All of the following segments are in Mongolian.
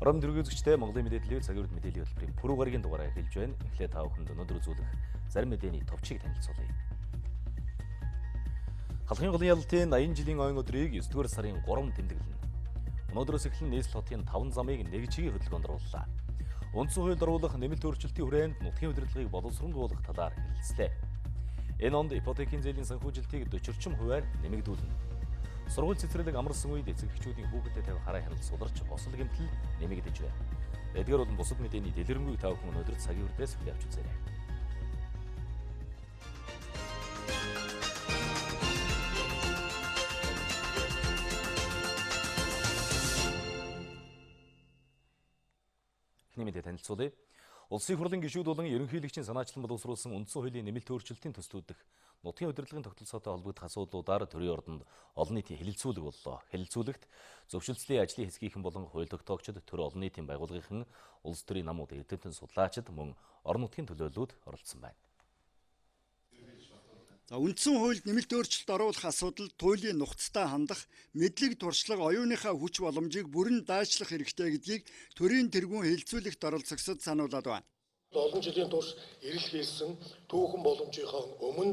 Орон дөрвөлжтэй Монголын мэдээллийн цагийн урд мэдээллийн хөтөлбөрийн пүрэв гарагийн дугаараа эхэлж байна. Эхлээд та бүхэнд өнөөдөр үзүүлэх зарим мэдээний товчийг танилцуулъя. Халахын голын ялалтын 80 жилийн ойн өдрийг 9-р сарын 3 тэмдэглэнэ. Өнөөдрөөс эхлэн нийслэл хотын 5 замыг нэг чигийн хөдөлгөөнд орууллаа. Үндсэн хуульд оруулах нэмэлт өөрчлөлтийн хүрээнд нутгийн удирдлагыг боловсронгуулах талаар хэлэлцлээ. Энэ онд ипотекийн зээлийн санхүүжилтийг 40% нэмэгдүүлнэ. Сургууль цэцэрлэг амарсан үед эцэгчүүдийн хүүхдэд тавих хараа хяналт суларч осол гэмтэл нэмэгдэж байна. Эдгээр болон бусад мэдээний дэлгэрэнгүй та бүхэн өнөөдөр цагийн үрдээс хүлээн авч үзээрэй. Эхний мэдээ танилцуулъя. Улсын хурлын гишүүд болон ерөнхийлөгчийн санаачлан боловсруулсан үндсэн хуулийн нэмэлт өөрчлөлтийн төслүүд дэх нутгийн удирдлагын тогтолцоотой холбогдох асуудлуудаар төрийн ордонд олон нийтийн хэлэлцүүлэг боллоо. Хэлэлцүүлэгт зөвшөлтслийн ажлын хэсгийнхэн болон хууль тогтоогчид, төр олон нийтийн байгууллагын улс төрийн намууд, эрдэмтэн судлаачид мөн орон нутгийн төлөөллүүд оролцсон байна. Үндсэн хуульд нэмэлт өөрчлөлт оруулах асуудал туйлын нухацтай хандах, мэдлэг туршлага, оюуныхаа хүч боломжийг бүрэн даашлах хэрэгтэй гэдгийг төрийн тэргүүн хэлэлцүүлэгт оролцогчид сануулад байна. Олон жилийн турш эрэл хийсэн түүхэн боломжийнхаа өмнө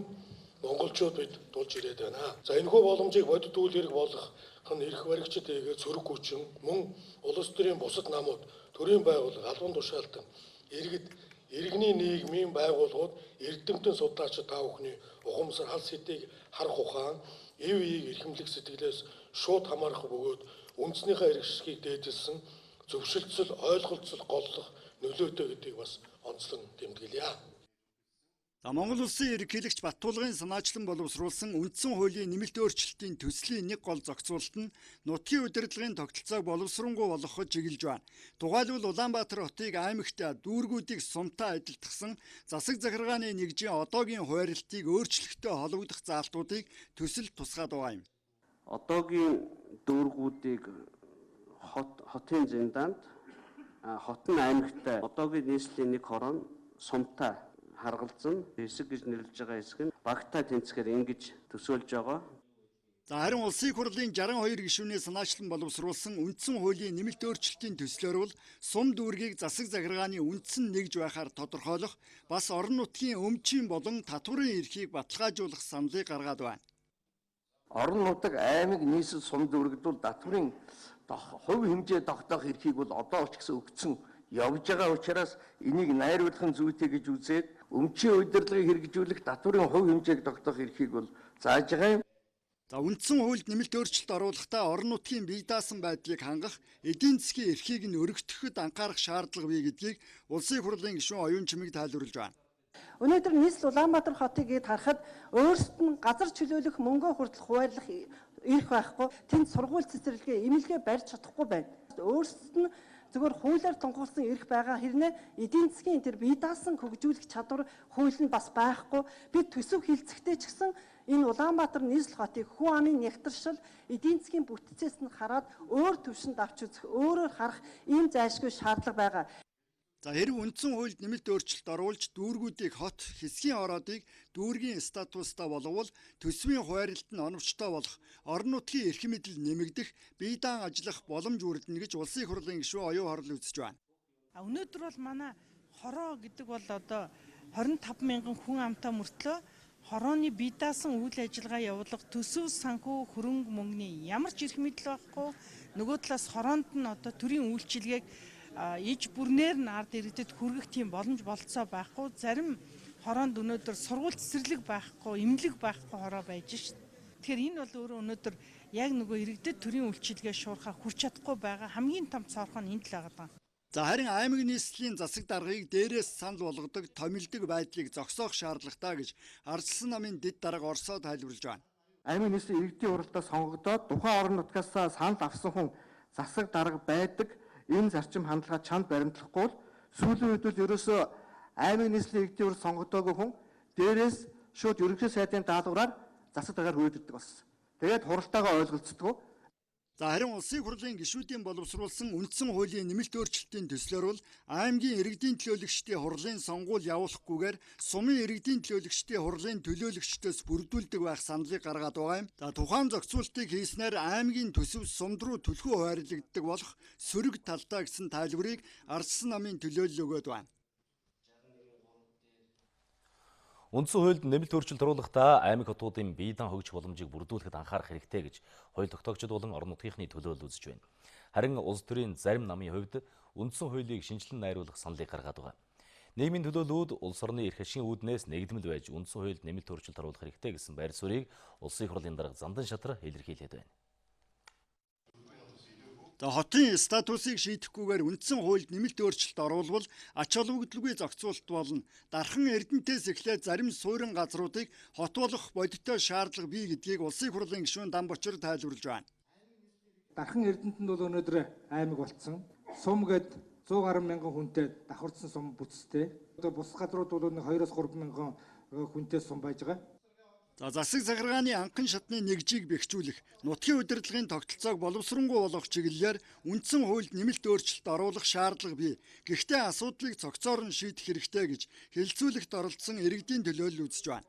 монголчууд бид тулж ирээд байна. За энэхүү боломжийг бодит үйл хэрэг болгох нь эрх баригчид эгээ цөрөг хүчин мөн улс төрийн бусад намууд, төрийн байгууллага, албан тушаалтан, иргэний нийгмийн байгууллагууд, эрдэмтэн судлаачид та бүхний ухамсар, хал сэдийг харах ухаан, эв эийг эрхэмлэх сэтгэлээс шууд хамаарах бөгөөд үндснийхээ эрхшгийг дээдэлсэн зөвшөлтсөл, ойлголцол голлох нөлөөтэй гэдгийг бас онцлон тэмдэглэе. Монгол улсын ерөнхийлөгч Баттулгын санаачлан боловсруулсан үндсэн хуулийн нэмэлт өөрчлөлтийн төслийн нэг гол зохицуулалт нь нутгийн удирдлагын тогтолцоог боловсронгуй болгоход чиглэж байна. Тухайлбал Улаанбаатар хотыг аймагт дүүргүүдийг сумтай адилтгсан засаг захиргааны нэгжийн одоогийн хуваарлтыг өөрчлөлттэй холбогдох заалтуудыг төсөл тусгаад байгаа юм. Одоогийн дүүргүүдийг хотын зэндаанд, хот нь аймагтай одоогийн нийслэлийн нэг хорон сумтай харгалзан хэсэг гэж нэрлэж байгаа хэсэг нь багтаа тэнцэхээр ингэж төсөөлж байгаа. Харин улсын хурлын 62 гишүүний санаачлан боловсруулсан үндсэн хуулийн нэмэлт өөрчлөлтийн төслөөр бол сум дүүргийг засаг захиргааны үндсэн нэгж байхаар тодорхойлох, бас орон нутгийн өмчийн болон татварын эрхийг баталгаажуулах саналыг гаргаад байна. Орон нутаг, аймаг, нийслэл сум дүүрэгд бол татварын хувь хэмжээ тогтоох эрхийг бол одоо ч гэсэн өгсөн явж байгаа учраас энийг найруулахын зүйтэй гэж үзээд өмчийн удирдлагыг хэрэгжүүлэх татварын хувь хэмжээг тогтоох эрхийг бол зааж байгаа юм. Үндсэн хуульд нэмэлт өөрчлөлт оруулахдаа орон нутгийн бие даасан байдлыг хангах, эдийн засгийн эрхийг нь өргөтгөхөд анхаарах шаардлага бий гэдгийг улсын хурлын гишүүн оюун чимэг тайлбарлаж байна. Өнөөдөр нийслэл Улаанбаатар хотыг харахад өөрсдөд нь газар чөлөөлөх мөнгөө хүртэл хуваарлах эрх байхгүй, тэнд сургууль цэцэрлэгээ, эмнэлгээ барьж чадахгүй байна. Өөрсдөд нь зөвхөн хуулиар тунхагласан эрх байгаа хэрнээ эдийн засгийн тэр бие даасан хөгжүүлэх чадвар хууль нь бас байхгүй. Бид төсөв хэлцэхдээ ч гэсэн энэ Улаанбаатар нийслэл хотыг хүн амын нягтршил, эдийн засгийн бүтцээс нь хараад өөр төвшөнд авч үзэх, өөрөөр харах ийм зайлшгүй шаардлага байгаа. Хэрв үндсэн хуульд нэмэлт өөрчлөлт оруулж дүүргүүдийг хот, хэсгийн ороодыг дүүргийн статустай болговол төсвийн хуваарлт нь оновчтой болох, орон нутгийн эрх мэдэл нэмэгдэх, бие даан ажиллах боломж үрдэнэ гэж улсын хурлын гишүүн оюун хорол үзэж байна. Өнөөдөр бол манай хороо гэдэг бол одоо 25 мянган хүн амтай мөртлөө хорооны бие даасан үйл ажиллагаа явуулах төсөв санхүү хөрөнгө мөнгөний ямар ч эрх мэдэл байхгүй. Нөгөө талаас хороонд нь одоо төрийн үйлчилгээг иж бүрнээр нь ард иргэдэд хүргэх тийм боломж болцоо байхгүй. Зарим хороонд өнөөдөр сургууль цэцэрлэг байхгүй, эмнэлэг байхгүй хороо байж шин. Тэгэхээр энэ бол өөрөө өнөөдөр яг нөгөө иргэдэд төрийн үйлчилгээ шуурхаа хүрч чадахгүй байгаа хамгийн том цорхон энд л байгаа. Харин аймаг нийслэлийн засаг даргыг дээрээс санал болгодог, томилдог байдлыг зогсоох шаардлагатай гэж ардчилсан намын дэд дарга Оросоо тайлбарлаж байна. Аймаг нийслэлийн иргэдийн уралдаа сонгогдоод тухайн орон нутгаас санал авсан хүн засаг дарга байдаг. Энэ зарчим хандлага чанд баримтлахгүй бол сүүлийн үед бол ерөөсөө аймаг нийслэлийн иргэдийн уралд сонгогдоогүй хүн дээрээс шууд ерөнхий сайдын даалгавраар засаг даргаар хүрээддэг болсон. Тэгээд хуралтаагаа ойлголцдог. За харин улсын хурлын гишүүдийн боловсруулсан үндсэн хуулийн нэмэлт өөрчлөлтийн төслөөр бол аймгийн иргэдийн төлөөлөгчдийн хурлын сонгуул явуулахгүйгээр сумын иргэдийн төлөөлөгчдийн хурлын төлөөлөгчдөөс бүрдүүлдэг байх саналыг гаргаад байгаа юм. За тухайн зохицуултыг хийснээр аймгийн төсөв сумд руу түлхүү хуваарлагддаг болох сөрөг талдаа гэсэн тайлбарыг ардсан намын төлөөлөл өгöd байна. Үндсэн хуульд нэмэлт өөрчлөлт оруулахдаа аймаг хотуудын бие даан хөгжих боломжийг бүрдүүлэхэд анхаарах хэрэгтэй гэж хууль тогтоогчид болон орон нутгийнхны төлөөлөл үзэж байна. Харин улс төрийн зарим намын хувьд үндсэн хуулийг шинжилэн найруулах саналыг гаргаад байгаа. Нийгмийн төлөөллүүд улс орны эрх ашигын үүднээс нэгдмэл байж үндсэн хуульд нэмэлт өөрчлөлт оруулах хэрэгтэй гэсэн байр суурийг улсын хурлын дарга Зандан шатраа илэрхийлээд байна. Хотын статусыг шийдэхгүйгээр үндсэн хуульд нэмэлт өөрчлөлт оруулбал ач холбогдолгүй зохицуулалт болно. Дархан Эрдэнэтээс эхлээд зарим суурин газруудыг хот болох бодиттой шаардлага бий гэдгийг улсын хурлын гишүүн Дамбочир тайлбарлаж байна. Дархан Эрдэнэтэнд бол өнөөдөр аймаг болцсон. Сум гээд 110 мянган хүнтэй давхарцсан сум бүтцтэй. Одоо бус газрууд бол 2-3 мянган хүнтэй сум байж байгаа. Засаг захиргааны анхан шатны нэгжийг бэхжүүлэх, нутгийн удирдлагын тогтолцоог боловсронгуй болгох чиглэлээр үндсэн хуульд нэмэлт өөрчлөлт оруулах шаардлага бий. Гэхдээ асуудлыг цогцоор нь шийдэх хэрэгтэй гэж хэлэлцүүлэгт оролцсон иргэдийн төлөөлөл үзэж байна.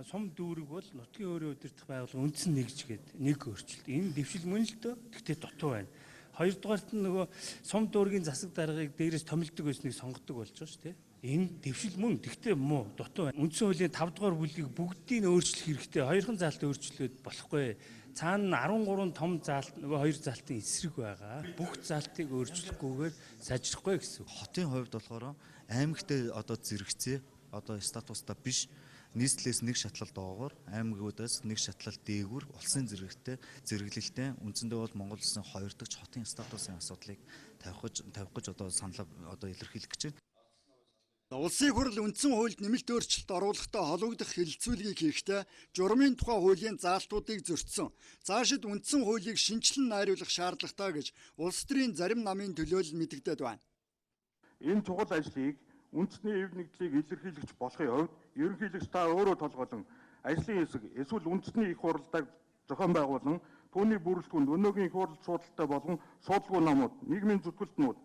Сум дүүрэг бол нутгийн өөрийн удирдах байгууллага үндсэн нэгж гээд нэг өөрчлөлт. Энэ дэвшил мөн л дөө. Гэхдээ дутуу байна. Хоёрдугаарт нь нөгөө сум дүүргийн засаг даргыг дээрээс томилдог байсныг сонгодог болж байгаа шүү дээ. Энэ дэвшил мөн тэгтээ муу дутуу байна. Үндсэн хуулийн 5 дугаар бүлгийг бүгдийг өөрчлөх хэрэгтэй. Хоёрхан заалт өөрчлөөд болохгүй. Цаана 13 том заалт нөгөө хоёр заалтын эсрэг байгаа. Бүх заалтыг өөрчлөхгүйгээр сайжрахгүй гэсэн. Хотын хувьд болохоор аймагтээ одоо зэрэгцээ одоо статустай биш нийслэлээс нэг шатлал доогоор аймагуудаас нэг шатлал дээгүүр улсын зэрэглэлтэй үндсэндээ бол Монгол улсын 2 дахь хотын статусын асуудлыг тавих гэж одоо санал одоо илэрхийлэх гэж байна. Улсын хурл үндсэн хуульд нэмэлт өөрчлөлт оруулахдаа холбогдох хэлэлцүүлгийг хийхдээ журмын тухай хуулийн заалтуудыг зөрчсөн. Цаашид үндсэн хуулийг шинжилэн найруулах шаардлагатай гэж улс төрийн зарим намын төлөөлөл мэдэгдээд байна. Энэ чухал ажлыг үндэсний эв нэгдлийг илэрхийлэгч болохын хувьд ерөнхийлөгч та өөрөө толгойлон ажлын хэсэг эсвэл үндэсний их хуралдааг зохион байгуулан түүний бүрэлдэхүүнд өнөөгийн их хурал судалтай болгон судалгүй номууд, нийгмийн зүтгэлтнүүд,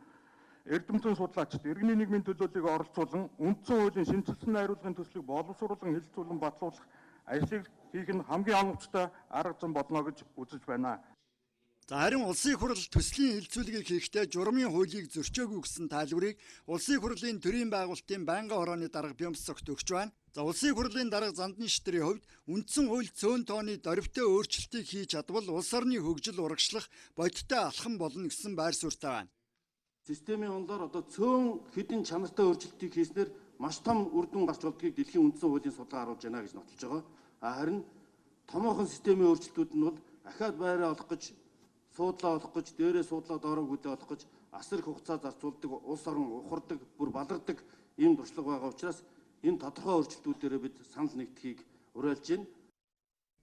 эрдэмтэн судлаачид иргэний нийгмийн төлөөллийг оролцуулан үндсэн хуулийн шинжилсэн найруулгын төслийг боловсруулан хэлэлцүүлэн батлуулах ажлыг хийх нь хамгийн оновчтой арга зам болно гэж үзэж байна. Харин улсын хурл төслийн хэлэлцүүлгийг хийхдээ журмын хуулийг зөрчөөгүй гэсэн тайлбарыг улсын хурлын төрийн байгуулалтын байнгын хорооны дарга Бямсцогт өгч байна. Улсын хурлын дарга Зандан шатрын хувьд үндсэн хууль цөөн тооны дорвитой өөрчлөлтийг хийж чадвал улс орны хөгжил урагшлах бодиттой алхам болно гэсэн байр суурьтай байна. Системийн онлоор одоо цөөн хэдэн чанартай өөрчлөлтийг хийснээр маш том үр дүн гарч болдгийг дэлхийн үндсэн хуулийн судалгаа харуулж байна гэж нотолж байгаа. Харин томоохон системийн өөрчлөлтүүд нь бол ахаад байраа олох гэж суудлаа олох гэж дээрээ суудлаа доороо гүдээ олох гэж асар их хугацаа зарцуулдаг, улс орон ухардаг, бүр балардаг ийм туршлага байгаа учраас энэ тодорхой өөрчлөлтүүдээр бид санал нэгдэхийг уриалж байна.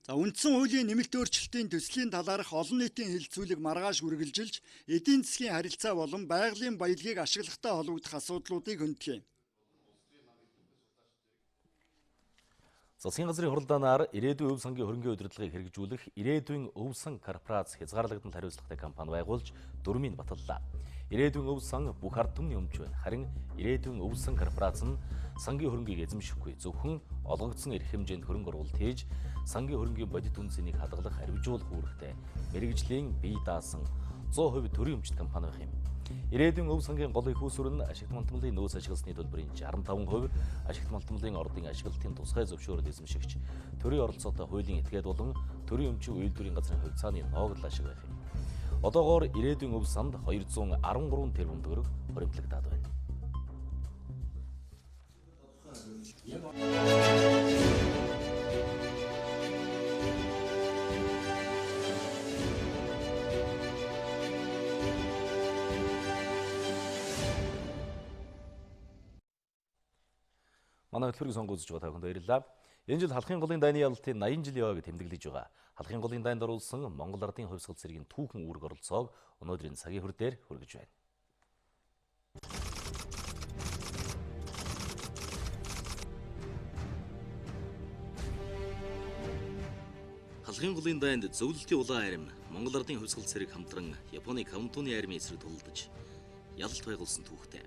Үндсэн хуулийн нэмэлт өөрчлөлтийн төслийн талаарх олон нийтийн хэлэлцүүлэг маргааш үргэлжилж, эдийн засгийн харилцаа болон байгалийн баялагийг ашиглахтай холбогдох асуудлуудыг хөндлөе. Засгийн газрын хуралдаанаар ирээдүйн өв сангийн хөрөнгөний удирдлагыг хэрэгжүүлэх ирээдүйн өв сан корпорац хязгаарлагдмал хариуцлагатай компани байгуулж дүрмийг баталлаа. Ирээдүйн өв сан бүх ард түмний өмч байна. Харин ирээдүйн өв сан корпорац нь сангийн хөрөнгийг эзэмшихгүй, зөвхөн олгогдсон эрх хэмжээнд хөрөнгө оруулалт хийж сангийн хөрөнгийн бодит үнцнийг хадгалах, арвижуулах үүрэгтэй мэрэгжлийн бие даасан 100% төрийн өмчт компани байх юм. Ирээдүйн өв сангийн гол их үүсвэр нь ашигт малтмалын нөөц ашигласны төлбөрийн 65%, ашигт малтмалын ордын ашиглалтын тусгай зөвшөөрөл эзэмшигч, төрийн оролцоотой хуулийн этгээд болон төрийн өмчийн үйлдвэрийн газрын хувьцааны ноогдол ашиг байх юм. Одоогоор ирээдүйн өв санд 213 тэрбум төгрөг хуримтлагдаад байна. Манай хөтөлбөрийг сонгож үзэж байгаа та бүхэнд баярлалаа. Энэ жил халахын голын дайны ялалтын 80 жилийн явааг тэмдэглэж байгаа. Халахын голын дайнд оруулсан Монгол ардын хувьсгал цэргийн түүхэн үүрэг оролцоог өнөөдрийн цагийн хүрдээр хүргэж байна. Халахын Халахын голын дайнд зөвлөлтийн улаан арим, Монгол ардын хувьсгал цэрэг хамтран Японы Кантоны армийн эсрэг тулалдаж ялалт байгуулсан түүхтэй.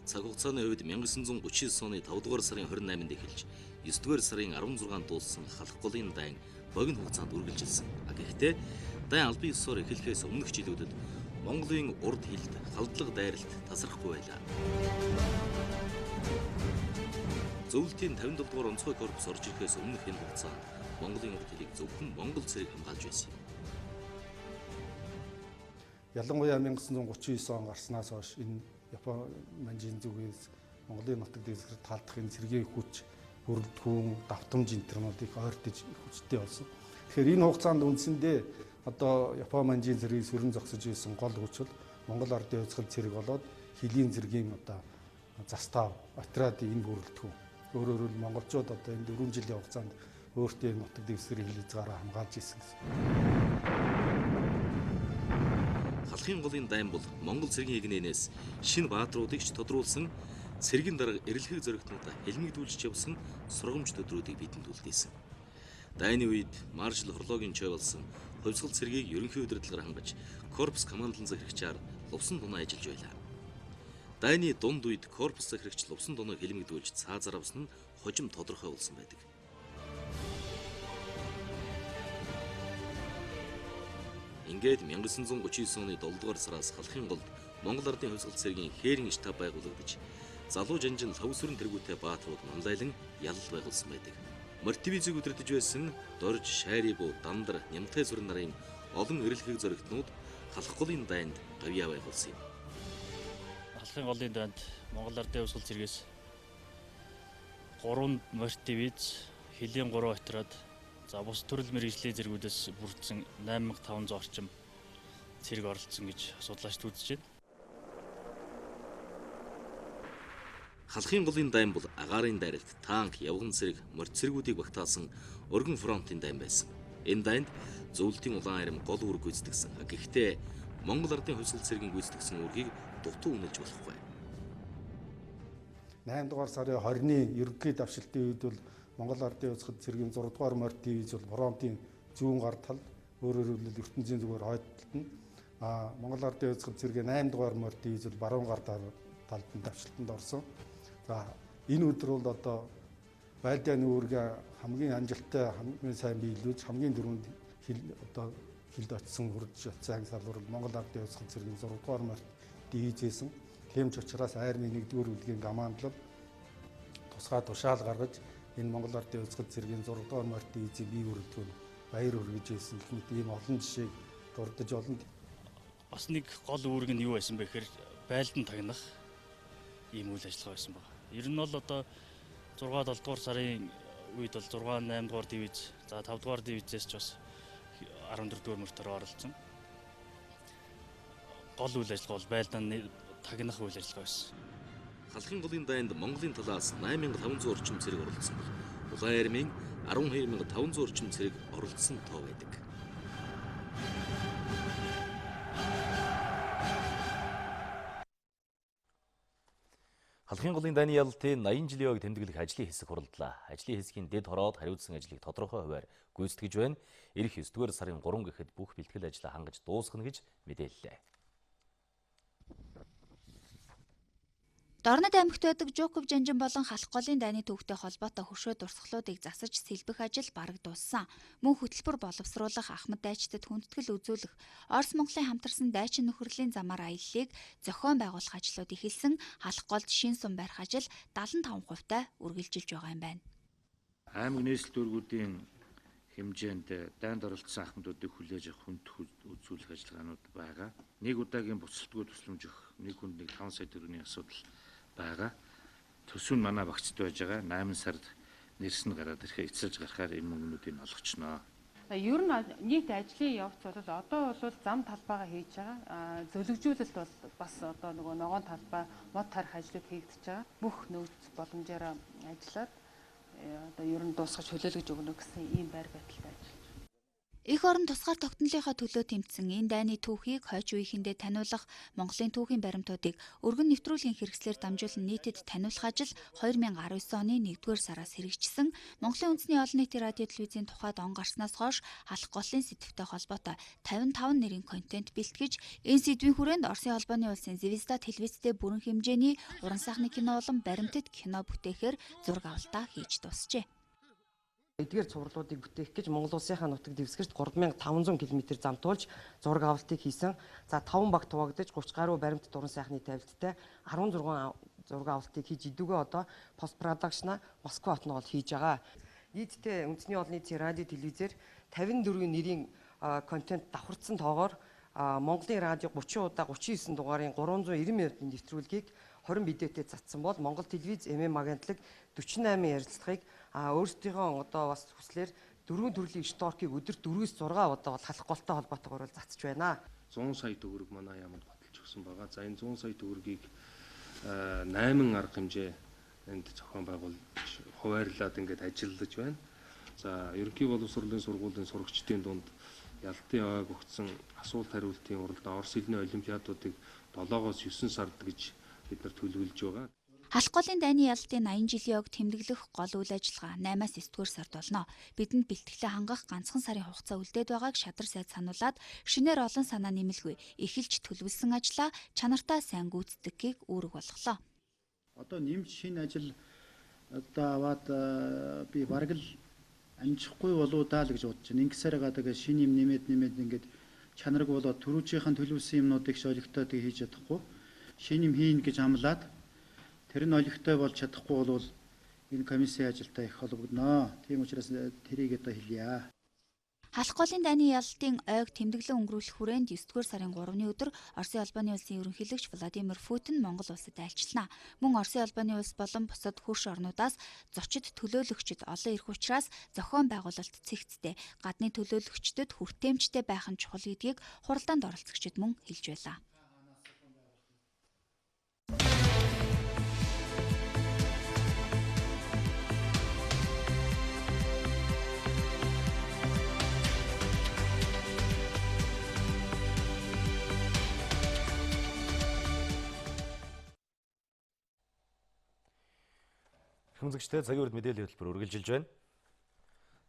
Цаг хугацааны хувьд 1939 оны 5 дугаар сарын 28-нд эхэлж 9 дугаар сарын 16-нд дууссан халах голын дайн богино хугацаанд үргэлжилсэн. Гэхдээ дайн албан ёсоор эхлэхээс өмнөх жилүүдэд Монголын урд хилд халдлага дайралт тасрахгүй байлаа. Зөвлөлтийн 57 дугаар онцгой корпус орж ирэхээс өмнөх энэ хугацаанд Монголын урд хилийг зөвхөн Монгол цэрэг хамгаалж байсан юм. Ялангуяа 1939 он гарснаас хойш энэ Япон манжийн зүгээс Монголын нутаг дэвсгэр талдах энэ цэргийн хүч, бүрэлдэхүүн, давтамж интернуудыг ойртож хүчтэй болсон. Тэгэхээр энэ хугацаанд үндсэндээ одоо Япон манжийн цэргийг сөрөн зогсож ирсэн гол хүч бол Монгол ардын хувьсгал цэрэг болоод хилийн цэргийн одоо застав, отрядын энэ бүрэлдэхүүн. Өөрөөр хэлбэл монголчууд одоо энэ 4 жилийн хугацаанд өөртөө нутаг дэвсгэрийн хил хязгаараа хамгаалж ирсэн гэсэн. Халахын голын дайн бол Монгол цэргийн игнэнээс шинэ баатруудыг ч тодруулсан цэргийн дарга эрэлхэг зоригтнуудаа хэлмигдүүлж явсан сургамж төдрүүдийг бидэнд үлдээсэн. Дайны үед маршал хорлоогийн чой болсон хувьсгал цэргийг ерөнхий удирдлагаар хангаж корпус командлан захирагчаар лувсан дунаа ажиллаж байлаа. Дайны дунд үед корпус захирагч лувсан дунааг хэлмигдүүлж цаазаар авсан нь хожим тодорхой болсон байдаг. Ингээд 1939 оны 7 дугаар сараас халахын голд Монгол ардын хувьсгал цэргийн хээрийн штаб байгуулагдаж залуу жанжин лавсүрэн тэргүүтэй баатрууд намлайлан ялал байгуулсан байдаг. Мортивизийг удирдах байсан дорж, шайри буу, дандар, нямтай сүрэн нарын олон эрэлхэг зоригтнууд халах голын дайнд гавьяа байгуулсан юм. Халахын голын дайнд Монгол ардын хувьсгал цэргээс 3 мортивиз, хилийн 3 отряд, за бус төрөл мэргэжлийн зэргүүдээс бүрдсэн 8500 орчим цэрэг оролцсон гэж судлаачид үзэж байна. Халахын голын дайн бол агаарын дайралт, танк, явган цэрэг, морь цэргүүдийг багтаасан өргөн фронтын дайн байсан. Энэ дайнд зөвлөлтийн улаан арим гол үүрэг гүйцэтгэсэн. Гэхдээ Монгол ардын хувьсгал цэргийн гүйцэтгэсэн үүргийг дутуу үнэлж болохгүй. 8 дугаар сарын 20-ны ерөнхий давшилтын үед бол Монгол ардын хувьсгал цэргийн 6 дугаар морь дивиз бол фронтын зүүн гар тал, өөрөөр хэлбэл ертөнцийн зүгээр хойд талд нь Монгол ардын хувьсгал цэргийн 8 дугаар морь дивиз бол баруун гар талд нь давшилтанд орсон. За энэ өдөр бол одоо байлдааны үүргээ хамгийн амжилттай, хамгийн сайн биелүүлж хамгийн дөрөнд хилд очсон хурж цайн салбар Монгол ардын хувьсгал цэргийн 6 дугаар морь дивизээсэн. Тэмч учраас армийн 1-р үлгийн командлал тусгай тушаал гаргаж энэ Монгол ардын хувьсгал цэргийн 6 дугаар морь дивизийн бие бүрэлдэхүүн баяр хүргэж байсан гэх мэт ийм олон жишээг дурдж олон. Бас нэг гол үүрэг нь юу байсан бэ гэхээр байлдан тагнах ийм үйл ажиллагаа байсан байна. Ер нь бол одоо 6-7 дугаар сарын үед бол 6-8 дугаар дивиз, за 5 дугаар дивизээс ч бас 14 дугаар мөртөөр оролцсон. Гол үйл ажиллагаа бол байлдан тагнах үйл ажиллагаа байсан. Халахын голын дайнд Монголын талаас 8500 орчим цэрэг оролцсон бол улаан армийн 12500 орчим цэрэг оролцсон тоо байдаг. Халахын голын дайны ялалтын 80 жилийн ойг тэмдэглэх ажлын хэсэг хуралдлаа. Ажлын хэсгийн дэд хороод хариуцсан ажлыг тодорхой хувиар гүйцэтгэж байна. Ирэх 9 дугаар сарын 3 гэхэд бүх бэлтгэл ажлаа хангаж дуусгана гэж мэдээллээ. Дорнод аймагт байдаг Жуков жанжин болон халах голын дайны төвхтэй холбоотой хөшөө дурсгалуудыг засаж сэлбэх ажил бараг дууссан. Мөн хөтөлбөр боловсруулах, ахмад дайчдад хүндэтгэл үзүүлэх, Орос Монголын хамтарсан дайчин нөхөрлийн замаар аяллыг зохион байгуулах ажлууд эхэлсэн. Халах голд шин сум барих ажил 75%-тай үргэлжилж байгаа юм байна. Аймаг нийслэл дүүргүүдийн хэмжээнд дайнд оролцсон ахмадуудыг хүлээж авах хүндэтгэл үзүүлэх ажиллагаанууд байгаа. Нэг удаагийн буцалтгүй тусламж өгөх, нэг хүнд 5 сая төгрөгийн асуудал байгаа. Төсөв нь манай багцд байж байгаа. 8 сард нэрс нь гараад ирэхээр эцэлж гарахаар энэ мөнгнүүдийг олгочноо. Ер нь нийт ажлын явц бол одоо бол зам талбайгаа хийж байгаа. Зөвлөгжүүлэлт бол бас одоо нөгөө ногоон талбай, мод тарих ажлууд хийгдэж байгаа. Бүх нөөц боломжоор ажиллаад одоо ер нь дуусгаж хөлөөлөж өгнө гэсэн ийм байр байдалтай ажиллаж байна. Эх орон тусгаар тогтнолынхаа төлөө тэмцсэн энэ дайны түүхийг хойч үеийнхэндээ таниулах Монголын түүхийн баримтуудыг өргөн нэвтрүүлгийн хэрэгслээр дамжуулан нийтэд таниулах ажил 2019 оны 1-р сараас хэрэгжсэн. Монголын үндэсний олон нийтийн радио телевизийн тухайд он гарснаас хойш алах голын сэдвтэй холбоотой 55 нэрийн контент бэлтгэж, энэ сэдвийн хүрээнд Оросын холбооны улсын Звезда телевизтэй бүрэн хэмжээний уран сайхны кино болон баримтат кино бүтээхээр зураг авалтаа хийж дуусжээ. Эдгээр цувралуудыг бүтээх гэж Монгол улсынхаа нутаг дэвсгэрт 3500 км зам туулж зураг авалтыг хийсэн. За 5 баг хуваагдаж 30 гаруй баримтат уран сайхны тавилттай 16 зураг авалтыг хийж идүүгээ одоо пост продакшна Москва хотноо бол хийж байгаа. Нийтдээ үндэсний олон нийтийн радио телевизээр 54 нэрийн контент давхарцсан тоогоор Монголын радио 30 удаа 39 дугаарын 390 минутын нэвтрүүлгийг 20 видеотэй цацсан бол Монгол телевиз агентлаг 48 ярилцлагыг өөрсдийнхөө одоо бас хүслээр 4 төрлийн шторкийг өдөрт 4-6 удаа бол халах голтой холбоотойгоор цацж байна. 100 сая төгрөг манай яамд баталж өгсөн байгаа. За энэ 100 сая төгрөгийг 8 арга хэмжээ энд зохион байгуулж хуваарлаад ингээд ажиллаж байна. За ерөнхий боловсролын сургуулийн сурагчдын дунд ялтын ойг өгсөн асуулт хариултын уралдаан Орос хэлний олимпиадуудыг 7-оос 9 сард гэж бид нар төлөвлөж байгаа. Алах голын дайны ялалтын 80 жилийн ог тэмдэглэх гол үйл ажиллагаа 8-аас 9-р сард болно. Бидэнд бэлтгэлээ хангах ганцхан сарын хугацаа үлдээд байгааг шадар сайд сануулад шинээр олон санаа нэмэлгүй эхэлж төлөвлөсөн ажлаа чанартай сайн гүйцэтгэхийг үүрэг болголоо. Одоо нэмж шинэ ажил одоо аваад би бараг л амжихгүй болоо даа л гэж бодож байна. Ингэсээр байгаа тэгээ шинэ юм нэмээд ингээд чанарыг болоод түрүүчийнхэн төлөвлөсөн юмнуудыг шолигтой тэгээ хийж чадахгүй. Шинэ юм хийн гэж амлаад тэр нь олигтой болж чадахгүй бол энэ комиссийн ажилдаа их холбогдно. Тийм учраас тэрийг одоо хэлье. Алах голын дайны ялалтын ойг тэмдэглэн өнгөрүүлэх хүрээнд 9-р сарын 3-ны өдөр Оросын холбооны улсын ерөнхийлөгч Владимир Путин Монгол улсад айлчлана. Мөн Оросын холбооны улс болон бусад хөрш орнуудаас зочид төлөөлөгчд олон ирэх учраас зохион байгуулалт цэгцтэй, гадны төлөөлөгчдөд хүртээмжтэй байх нь чухал гэдгийг хуралдаанд оролцогчид мөн хэлж байлаа. Хүмүүзэгчтэй цагийн урд мэдээллийн хөтөлбөр үргэлжилж байна.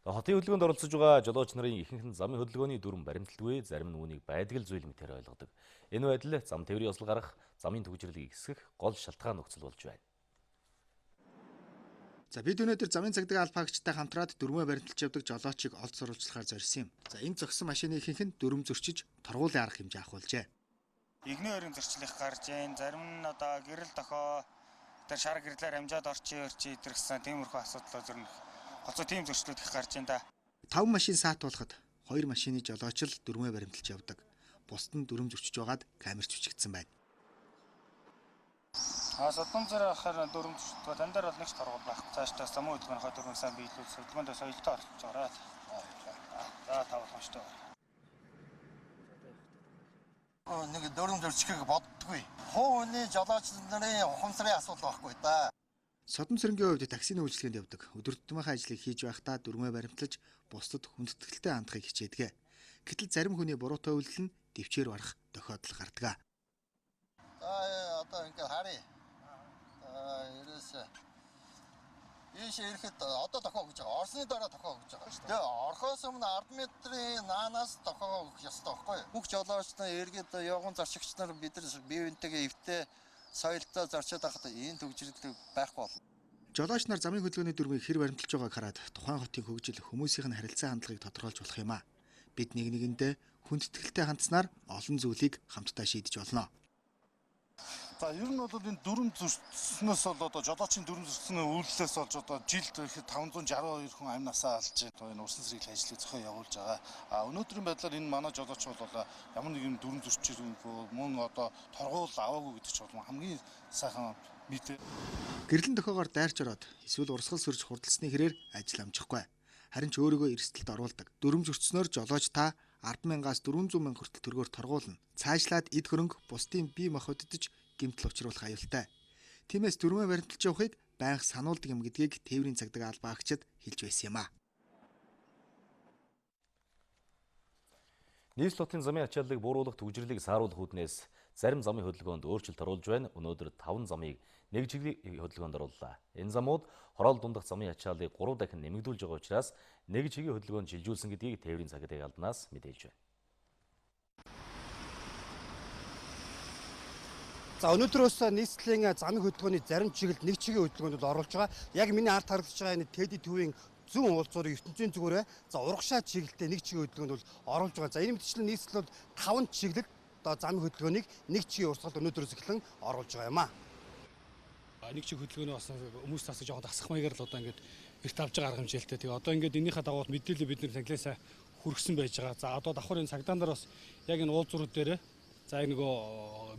Хотын хөдөлгөөнд оролцож байгаа жолооч нарын ихэнх нь замын хөдөлгөөний дүрм баримталгүй, зарим нь үүнийг байдаг л зүйл мэтээр ойлгодог. Энэ байдал зам тээврийн ёслол гарах, замын төвчрлийг ихсгэх гол шалтгаан нөхцөл болж байна. За бид өнөөдөр замын цагдаа албаагчтай хамтраад дүрмөө баримталж явдаг жолоочийг олд сурвалжлахаар зорьсон юм. За энэ зогсон машины ихэнх нь дүрм зөрчиж торгуулийн арга хэмжээ авахулжээ. Игний өрийн зөрчлөх гарч जैन, зарим нь одоо гэрэл дохоо тэр шар гэрлээр амжаад орчин идэрхсэн тиймэрхүү асуудлаа зөрнөх. Хоцоо тийм зөрчлүүд их гарч байна да. 5 машин саатуулахад 2 машины жолооч л дүрмөө баримталж явдаг. Бусд нь дүрм зөрчиж байгаад камерч бичигдсэн байна. Содон зэрэг ахаар дүрм зөрчдөг. Тан дээр бол нэг ч торгуул байхгүй. Цаашдаа замын хөдөлгөөний дүрмийн сан биелүүлж хөдөлгөөндөө соёлтой оролцож байгаа. За тавхамжтай. Нэг дүрм зөрчихийг боддоггүй. Хууны жолооч нарын ухамсарын асуудал байхгүй да. Содон цэрэнгийн хувьд таксины үйлчлэгэнд явдаг. Өдөр тутмынхаа ажлыг хийж байхдаа дүрмөө баримтлаж бусдад хүндэтгэлтэй хандахыг хичээдэг. Гэтэл зарим хүний буруутай үйлдэл нь дэвчээр барах тохиолдол гардаг. Одоо ингээд харъя. Ерөөсөө ийш ирэхэд одоо тохиог гэж байгаа. Орсны дараа тохиог гэж байгаа шүү дээ. Тэгээ орхоос өмнө 10 метрийн наанаас тохиог өгөх ёстой байхгүй юу? Бүх жолооч нар эргээд явган зарчигч нар бид нар бие биентэйгээ эвтэй соёлтой зарчаад байхад энэ төвжирлэг байхгүй болно. Жолооч нар замын хөдөлгөөний дүрмийг хэр баримталж байгааг хараад тухайн хотын хөгжил, хүмүүсийн харилцаа хандлагыг тодорхойлж болох юм а. Бид нэг нэгэндээ хүндэтгэлтэй хандсанаар олон зүйлийг хамтдаа шийдэж болно. За ер нь бол энэ дүрм зөрчснөөс бол одоо жолоочийн дүрм зөрчсөний үйлдэлээс болж одоо жилд ихэд 562 хүн амь насаа алж энэ урсан сэргийлэх ажлыг зохион явуулж байгаа. Өнөөдрийн байдлаар энэ манай жолооч бол ямар нэгэн дүрм зөрчилгүй мөн одоо торгуул аваагүй гэдэг ч бол хамгийн сайхан мэдээ. Гэрлэн тохиогоор дайрч ороод эсвэл урсгал сөрж хурдалсны хэрээр ажил амжихгүй. Харин ч өөрийгөө эрсдэлд оруулдаг. Дүрм зөрчснөөр жолооч та 10,000-аас 400,000 хүртэл төгрөгөөр торгуулна. Цаашлаад эд хөрөнгө бусдын бие махбоддож гэмтэл учруулах аюултай. Тиймээс дүрмөө баримталж явахыг байнга сануулдаг юм гэдгийг тээврийн цагдаа албаагчид хэлж байсан юм а. Нийслэл хотын замын ачааллыг бууруулах түгжрэлийг сааруулах үүднээс зарим замын хөдөлгөөнд өөрчлөлт оруулж байна. Өнөөдөр 5 замыг нэг чиглэлийн хөдөлгөөнд орууллаа. Энэ замууд хороол дундах замын ачааллыг 3 дахин нэмэгдүүлж байгаа учраас нэг чиглэлийн хөдөлгөөнд шилжүүлсэн гэдгийг тээврийн Цагийн албанаас мэдээлж байна. За өнөөдрөөс нийслэлийн замын хөдөлгөөний зарим чиглэлд нэг чиглэлийн хөдөлгөөнд оруулж байгаа. Яг миний ард харагдаж байгаа энэ Тэди төвийн зүүн уулзуурын ертөнцийн зүгээрээ за урагшаа чиглэлтэй нэг чиглэлийн хөдөлгөөнд бол оруулж байгаа. За энэ мэтчлэн нийслэл бол 5 чиглэлд одоо замын хөдөлгөөнийг нэг чиглэлийн урсгалд өнөөдрөөс эхлэн оруулж байгаа юм аа. Нэг чиг хөдөлгөөнөө бас хүмүүс тасаж жоохон дасах маягаар л одоо ингээд эрт авж байгаа арга хэмжээлтэй. Тэгээ одоо ингээд энийхээ дагуу мэдээлэл бид нэр танилаасаа хүргэсэн байж байгаа. За одоо давхар энэ цагдаан дээр бас яг энэ уулзуурууд дээр за энэ нөгөө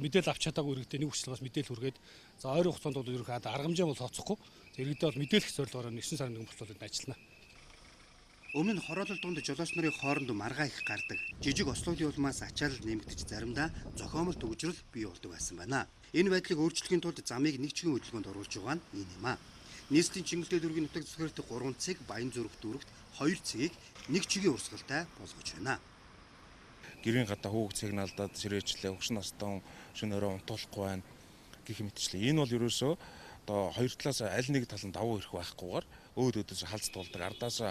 мэдээлэл авч чадаагүй иргэдэд нэг хүчлээс мэдээлэл хүргээд за ойрын хугацаанд бол ерөнхийдөө арга хэмжээ бол тооцохгүй. Иргэдэд бол мэдээлэх зорилгоор 9 сарын 1 болтол ажиллана. Өмнө нь хороолол дунд жолооч нарын хооронд маргаа их гардаг. Жижиг ослуулын улмаас ачаалал нэмэгдэж заримдаа зохиомол төгжрөл бий болдог байсан байна. Энэ байдлыг өөрчлөхийн тулд замыг нэг чиглэлийн хөдөлгөөнд оруулж байгаа нь энэ юм аа. Нийслэлийн Чингэлтэй дүүргийн нутаг зөвхөрт 3 цэг, Баянзүрх дүүрэгт 2 цэгийг нэг чиглэлийн урсгалтай болгож байна. Гэрийн гадаа хүүг сигналдаад сэрээчлээ, өгшин настан шөнө өрөө унтуулахгүй байна гэх мэтчлээ. Энэ бол ерөөсөө одоо хоёр талаас аль нэг тал нь давуу ирэх байхгүйгээр өөдөөс халз тулдаг ардаас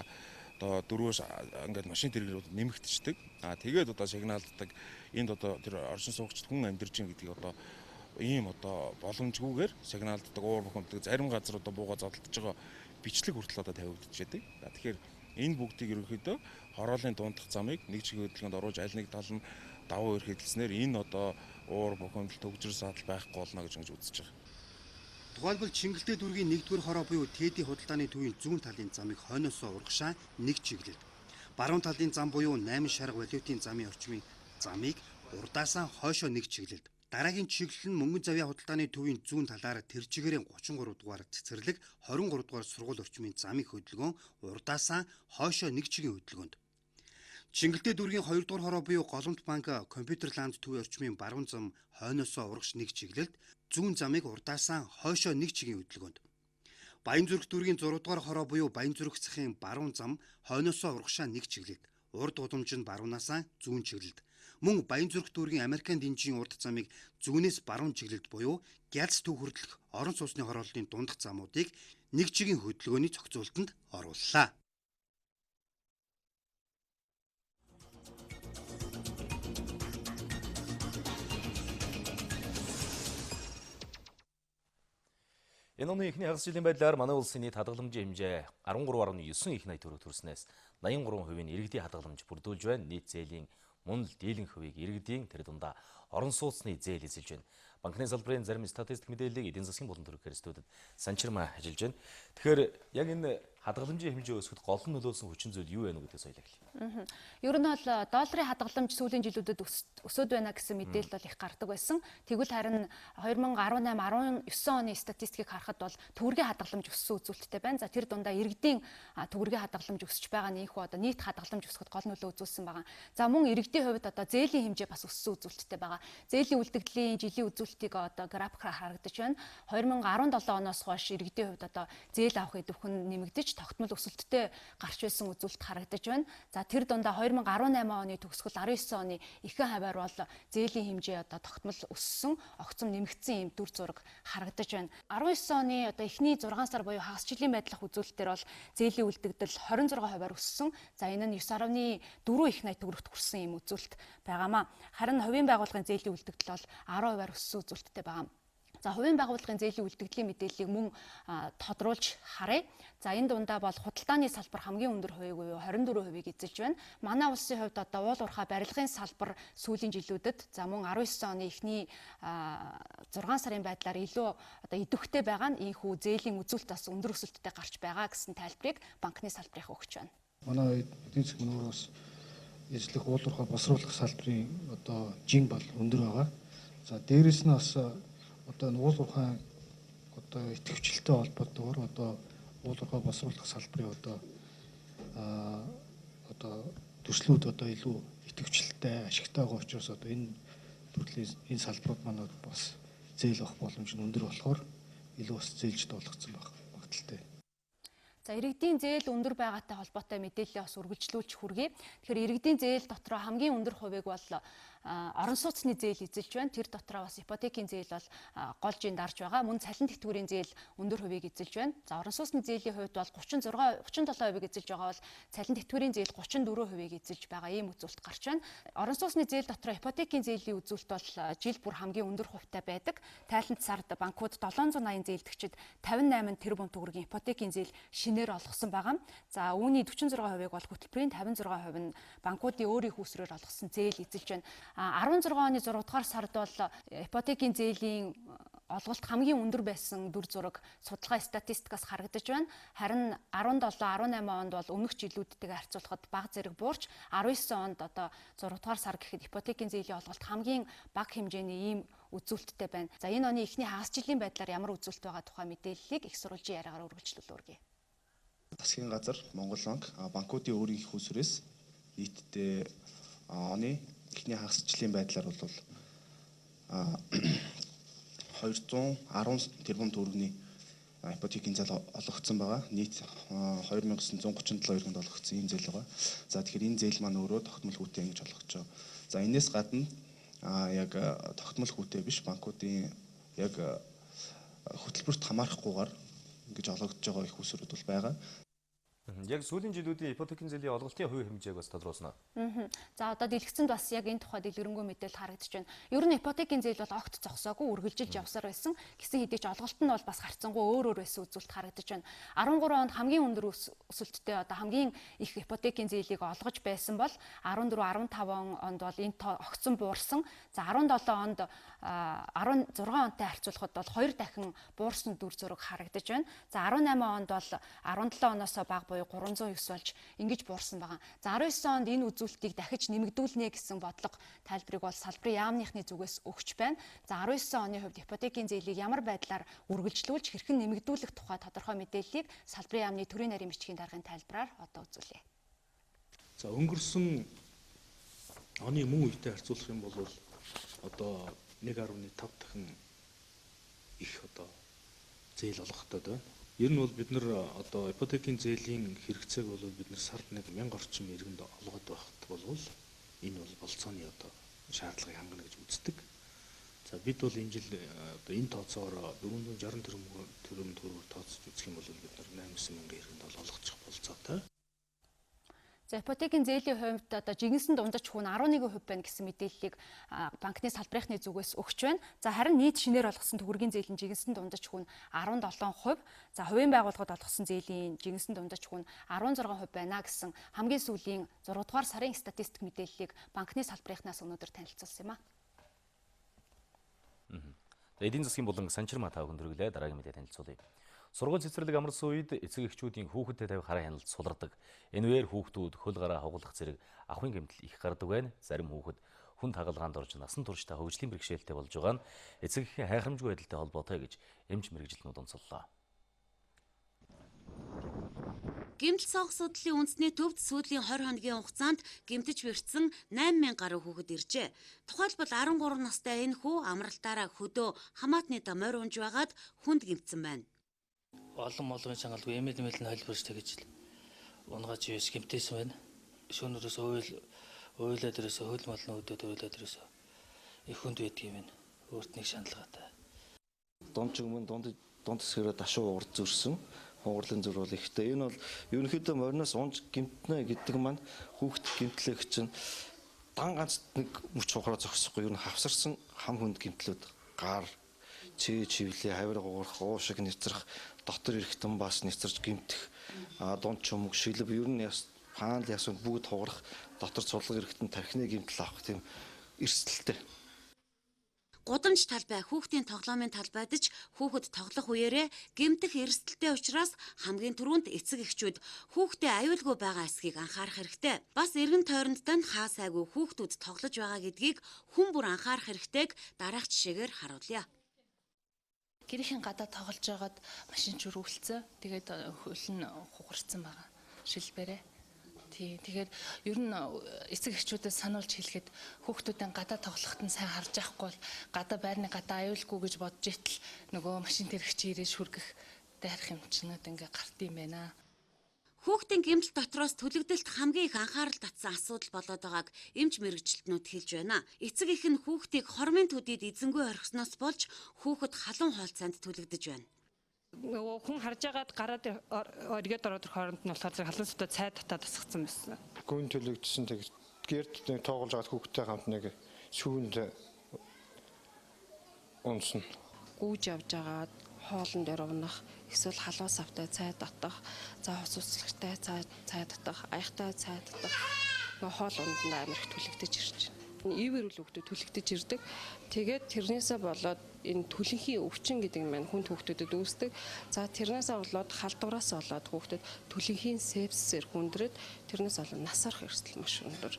одоо дөрвөөс ингээд машин тэргэрүүд нэмэгдчихдэг. Тэгээд одоо сигналддаг энд одоо тэр оршин суугчд хүн амьдарч ин гэдгийг одоо ийм одоо боломжгүйгээр сигналддаг уур бухимддаг зарим газар одоо бууга зодтолж байгаа бичлэг хүртэл одоо тавигдчихж байдаг. Тэгэхээр энэ бүгдийг ерөнхийдөө хороолын дундах замыг нэг чиглэлийн хөдөлгөөнд оруулж аль нэг тал нь давуу эрх хэлснээр энэ одоо уур бухимдал төгжрөл саатал байхгүй болно гэж үзэж байгаа. Тухайлбал Чингэлтэй дүүргийн 1-р хороо буюу Тэди худалдааны төвийн зүүн талын замыг хойноосоо урагшаа нэг чиглэлд, баруун талын зам буюу 8 шарга валютын замын орчмын замыг урдаасаа хойшоо нэг чиглэлд, дараагийн чиглэл нь мөнгөн завья худалдааны төвийн зүүн талаар тэр чигээрээ 33 дугаар цэцэрлэг 23 дугаар сургууль орчмын замын хөдөлгөөн урдаасаа хойшоо нэг чиглэлийн хөдөлгөөнд. Чингэлтэй дүүргийн 2-р хороо буюу Голомт банк компьютер ланд төвийн орчмын баруун зам хойноосоо урагш нэг чиглэлд, зүүн замыг урдаасаа хойшоо нэг чиглэлийн хөдөлгөөнд. Баянзүрх дүүргийн 6-р хороо буюу Баянзүрх цахын баруун зам хойноосоо урагшаа нэг чиглэлд, урд удамж нь баруунасаа зүүн чиглэлд. Мөн Баянзүрх дүүргийн Америкийн дэнжийн урд замыг зүүнээс баруун чиглэлд буюу Гялс төв хүртэлх орон сууцны хорооллын дундах замуудыг нэг чиглэлийн хөдөлгөөний зохицуулалтанд орууллаа. Энэ оны эхний хагас жилийн байдлаар манай улсын нийт хадгаламжийн хэмжээ 13.9 их найт төгрөг төрснөөс 83% иргэдийн хадгаламж бүрдүүлж байна. Нийт зээлийн мөн л дийлэнх хувийг иргэдийн тэр дундаа орон сууцны зээл эзэлж байна. Банкны салбарын зарим статистик мэдээллийг эдийн засгийн болон төрийн студид санчирмаа ажиллаж байна. Тэгэхээр яг энэ хадгаламжийн хэмжээ өсөхөд гол нь нөлөөлсөн хүчин зүйл юу вэ гэдгийг соёлоо. Ер нь бол долларын хадгаламж сүүлийн жилүүдэд өсөд байна гэсэн мэдээлэл бол их гардаг байсан. Тэгвэл харин 2018-19 оны статистикийг харахад бол төгрөгийн хадгаламж өссөн үзүүлэлттэй байна. За тэр дундаа иргэдийн төгрөгийн хадгаламж өсөж байгаа нь ийхүү одоо нийт хадгаламж өсөхөд гол нөлөө үзүүлсэн байгаа. За мөн иргэдийн хувьд одоо зээлийн хэмжээ бас өссөн үзүүлэлттэй байгаа. Зээлийн үлдэгдлийн жилийн үзүүлэлтийг одоо графикаар харагдаж байна. 2017 оноос хойш иргэдийн хувьд одоо зээл авах идэвхэн нэмэгдэж тогтмол өсөлттэй гарч байсан үзүүлэлт харагдаж байна. За тэр дундаа 2018 оны төгсгөл 19 оны ихэнх хаваар бол зээлийн хэмжээ одоо тогтмол өссөн, огцом нэмэгдсэн юм дүр зураг харагдаж байна. 19 оны одоо эхний 6 сар буюу хагас жилийн байдлах үзүүлэлтээр бол зээлийн үлдэгдэл 26% өссөн. За энэ нь 9.4 их найт төгрөгт хүрсэн юм үзүүлэлт байгаамаа. Харин хувийн байгууллагын зээлийн үлдэгдэл бол 10% өссөн үзүүлэлттэй байгаа. За хувийн байгууллагын зээлийн үлдэгдлийн мэдээллийг мөн тодруулж харъя. За энэ дундаа бол худалдааны салбар хамгийн өндөр хувийг буюу 24%-ийг эзэлж байна. Манай улсын хувьд одоо уул уурхай барилгын салбар сүүлийн жилүүдэд за мөн 19 оны эхний 6 сарын байдлаар илүү одоо идэвхтэй байгаа нь ийхүү зээлийн үзүүлэлт бас өндөр өсөлттэй гарч байгаа гэсэн тайлбарыг банкны салбарынх өгч байна. Манай эдийн засгийн мөрөөс эзлэх уул уурхай босруулах салбарын одоо жин бол өндөр байгаа. За дээрэс нь бас одоо уул уурхай одоо идэвхжлэлтэй холбоотойгоор одоо уул уурхай босруулах салбарын одоо төслүүд одоо илүү идэвхжлэлтэй ашигтай байгаа учраас одоо энэ төрлийн энэ салбарууд манайд бас зээл авах боломж нь өндөр болохоор илүү бас зээлжд болгоцсон байх магадaltaй. За иргэдийн зээл өндөр байгаатай холбоотой мэдээлэлээ бас үргэлжлүүлж хүргэе. Тэгэхээр иргэдийн зээл дотроо хамгийн өндөр хувийг бол орон сууцны зээл эзэлж байна. Тэр дотроо бас ипотекийн зээл бол голжийн дарж байгаа. Мөн цалин тэтгэврийн зээл өндөр хувийг эзэлж байна. За орон сууцны зээлийн хувьд бол 37% эзэлж байгаа бол цалин тэтгэврийн зээл 34% эзэлж байгаа ийм үзүүлэлт гарч байна. Орон сууцны зээл дотроо ипотекийн зээлийн үзүүлэлт бол жил бүр хамгийн өндөр хувьтай байдаг. Тайлант сард банкуд 780 зээлдэгчид 58 тэрбум төгрөгийн ипотекийн зээл шинээр олгосон байгаа. За үүний 46%-ыг бол хөтөлбөрийн 56% нь банкуудын өөрийн хүүсрээр олгосон зээл эзэлж байна. 16 оны 6 дугаар сард бол ипотекийн зээлийн олголт хамгийн өндөр байсан дүр зураг судалгаа статистикаас харагдаж байна. Харин 17-18 онд бол өмнөх жилүүдтэйгээ харьцуулахад бага зэрэг буурч 19 онд одоо 6 дугаар сар гэхэд ипотекийн зээлийн олголт хамгийн бага хэмжээний ийм үзүүлэлттэй байна. За энэ оны эхний хагас жилийн байдлаар ямар үзүүлэлт байгаа тухай мэдээллийг их сурвалжийн яриагаар үргэлжлүүлүүлье. Засгийн газар Монгол банк банкуудын өөрийн хүүсрээс нийтдээ оны эхний хагас жилийн байдлаар бол 210 тэрбум төгрөгийн ипотекийн зээл олгогдсон байгаа. Нийт 2937 өргөнд олгогдсон ийм зээл байгаа. За тэгэхээр энэ зээл маань өөрөө тогтмол хүүтэй ингэж олгож байгаа. За энэс гадна яг тогтмол хүүтэй биш банкуудын яг хөтөлбөрт хамаарахгүйгээр ингэж олгогдож байгаа их усрууд бол байгаа. Яг сүүлийн жилүүдийн ипотекийн зээлийн олголтын хувь хэмжээг бас тодруулснаа. За одоо дэлгэцэнд бас яг энэ тухай дэлгэрэнгүй мэдээлэл харагдаж байна. Ер нь ипотекийн зээл бол огт зогсоогүй үргэлжилж явсаар байсан. Гэсэн хэдий ч олголт нь бол бас харьцангуй өөр байсан үзүүлэлт харагдаж байна. 13 онд хамгийн өндөр өсөлттэй одоо хамгийн их ипотекийн зээлийг олгож байсан бол 14-15 онд бол энэ тоо огцон буурсан. За 17 онд 16 онтой харьцуулахад бол 2 дахин буурсан дүр зураг харагдаж байна. За 18 онд бол 17 оноос бага 309 болж ингэж буурсан байгаа. За 19 онд энэ үзүүлэлтийг дахиж нэмэгдүүлнэ гэсэн бодлого тайлбарыг бол салбарын яамныхны зүгээс өгч байна. За 19 оны хувьд ипотекийн зээлийг ямар байдлаар үргэлжлүүлж хэрхэн нэмэгдүүлэх тухай тодорхой мэдээллийг салбарын яамны төрийн нарийн бичгийн даргын тайлбараар одоо үзүүлье. За өнгөрсөн оны мөн үетэй харьцуулах юм бол одоо 1.5 дахин их одоо зээл олгохтой байна. Ер нь бол бид нар одоо ипотекийн зээлийн хэрэгцээг бол бид нар сард 1000 орчим иргэнд олгоод байхад бол энэ бол болцооны одоо шаардлагыг хангана гэж үздэг. За бид бол энэ жил одоо энэ тооцоогоор 460 тэрбум төгрөгөөр тооцож үзэх юм бол бид нар 8-9 мянган иргэнд олгочих болцоотой. За ипотекийн зээлийн хувьд одоо жигнэсэн дундаж хүн 11% байна гэсэн мэдээллийг банкны салбарынхны зүгээс өгч байна. За харин нийт шинээр олгосон төгрөгийн зээлийн жигнэсэн дундаж хүн 17%. За хувийн байгууллагад олгосон зээлийн жигнэсэн дундаж хүн 16% байна гэсэн хамгийн сүүлийн 6 дугаар сарын статистик мэдээллийг банкны салбарынхнаас өнөөдөр танилцуулсан юм а. Эдийн засгийн болон санчирмаа тавхан дөрвөлээ дараагийн мэдээ танилцуулъя. Сургууль цэцэрлэг амарсан үед эцэг эхчүүдийн хүүхэдтэй тавих хараа хяналт сулардаг. Энэвээр хүүхдүүд хөл гараа хугалах зэрэг ахуйн гэмтэл их гардаг байна. Зарим хүүхэд хүнд хагалгаанд орж насан туршдаа хөгжлийн бэрхшээлтэй болж байгаа нь эцэг эхийн хайхрамжгүй байдалтай холбоотой гэж эмч мэргэжилтнүүд онцоллоо. Гэмтэл цогц судлалын үндэсний төвд сүүлийн 20 хоногийн хугацаанд гэмтэж бэртсэн 8000 гаруй хүүхэд иржээ. Тухайлбал 13 настай энэ хүү амралтаараа хөдөө хамаатны дамоор унж байгаад хүнд гэмтсэн байна. Олон молгын чангалгүй эмээл нь холбоос тэгж унгаж юус гэмтээсэн байна. Шөнөрөөс ойлоо дээрээс хөл молны өдөөд ойлоо дээрээс их хүнд байдгийм байна. Өөрт нэг шаналгаатай. Дунд хэсгээрээ дашуу урд зүрсэн. Уурлын зүр бол ихтэй. Энэ бол ерөнхийдөө мориноос унж гэмтнэ гэдэг маань хүүхд гэмтлэх чинь дан ганц нэг мөч ухраа зогсохгүй. Ер нь хавсарсан хам хүнд гэмтлүүд гар, чивлээ, хавир гуурах, уушиг нэвтрэх, дотор ирэхтэн бас нэвтрж гэмтэх, дунд чумг, шилб ер нь хаан ясууд бүгд хугарах, дотор цулга ирэхтэн тархины гэмтэл авах тийм эрсдэлтэй. Гудамж талбай хүүхдийн тоглоомын талбайд ч хүүхэд тоглох үеэрээ гэмтэх эрсдэлтэй учраас хамгийн түрүүнд эцэг эхчүүд хүүхдээ аюулгүй байгаа эсхийг анхаарах хэрэгтэй. Бас эргэн тойрондтой нь хаа сайгүй хүүхдүүд тоглож байгаа гэдгийг хүн бүр анхаарах хэрэгтэйг дараах жишээгээр харуулъя. Гэрийн гадаа тоглож байгаад машин чүрүүлсэн. Тэгээд хөл нь хугарцсан байгаа. Шилбэрээ. Тэгэхээр ер нь эцэг эхчүүдэд сануулж хэлэхэд хүүхдүүдийн гадаа тоглоход нь сайн харж явахгүй бол гадаа байрны гадаа аюулгүй гэж бодож итэл нөгөө машин тэрэгч ирээд шүргэх дайрах юмчнууд ингээ гарт юм байна. Хүүхдийн гэмтэл дотроос төлөгдөлт хамгийн их анхаарал татсан асуудал болоод байгааг эмч мэрэгчлэтнүүд хэлж байна. Эцэг эх нь хүүхдийг хормын төдийд эзэнгүй орхисноос болж хүүхэд халуун хуалцаанд төлөгдөж байна. Нөгөө хүн харж агаад гараад оргиод ороод хооронд нь болохоор халуун сутаа цай татаад тасгацсан байсан. Гүн төлөгдсөн тэгээд гэрт тоглож байгаа хүүхдтэй хамт нэг шүүнд унсан. Гүүж явж агаад хоолн дээр унах, эсвэл халуун савтай цай татах, за хос услагтай цай татах, аяхтай цай татах. Нөгөө хоол унданд амар их төлөгдөж ирж байна. Ивэр үл хүүхдүүд төлөгдөж ирдэг. Тэгээд тэрнээсээ болоод энэ түлэнхийн өвчин гэдэг нь маань хүн хүүхдүүдэд үүсдэг. За тэрнээсээ болоод халдвараас болоод хүүхдүүд түлэнхийн сепсисээр хүндрээд тэрнээс болоод нас орох эрсдэл маш өндөр.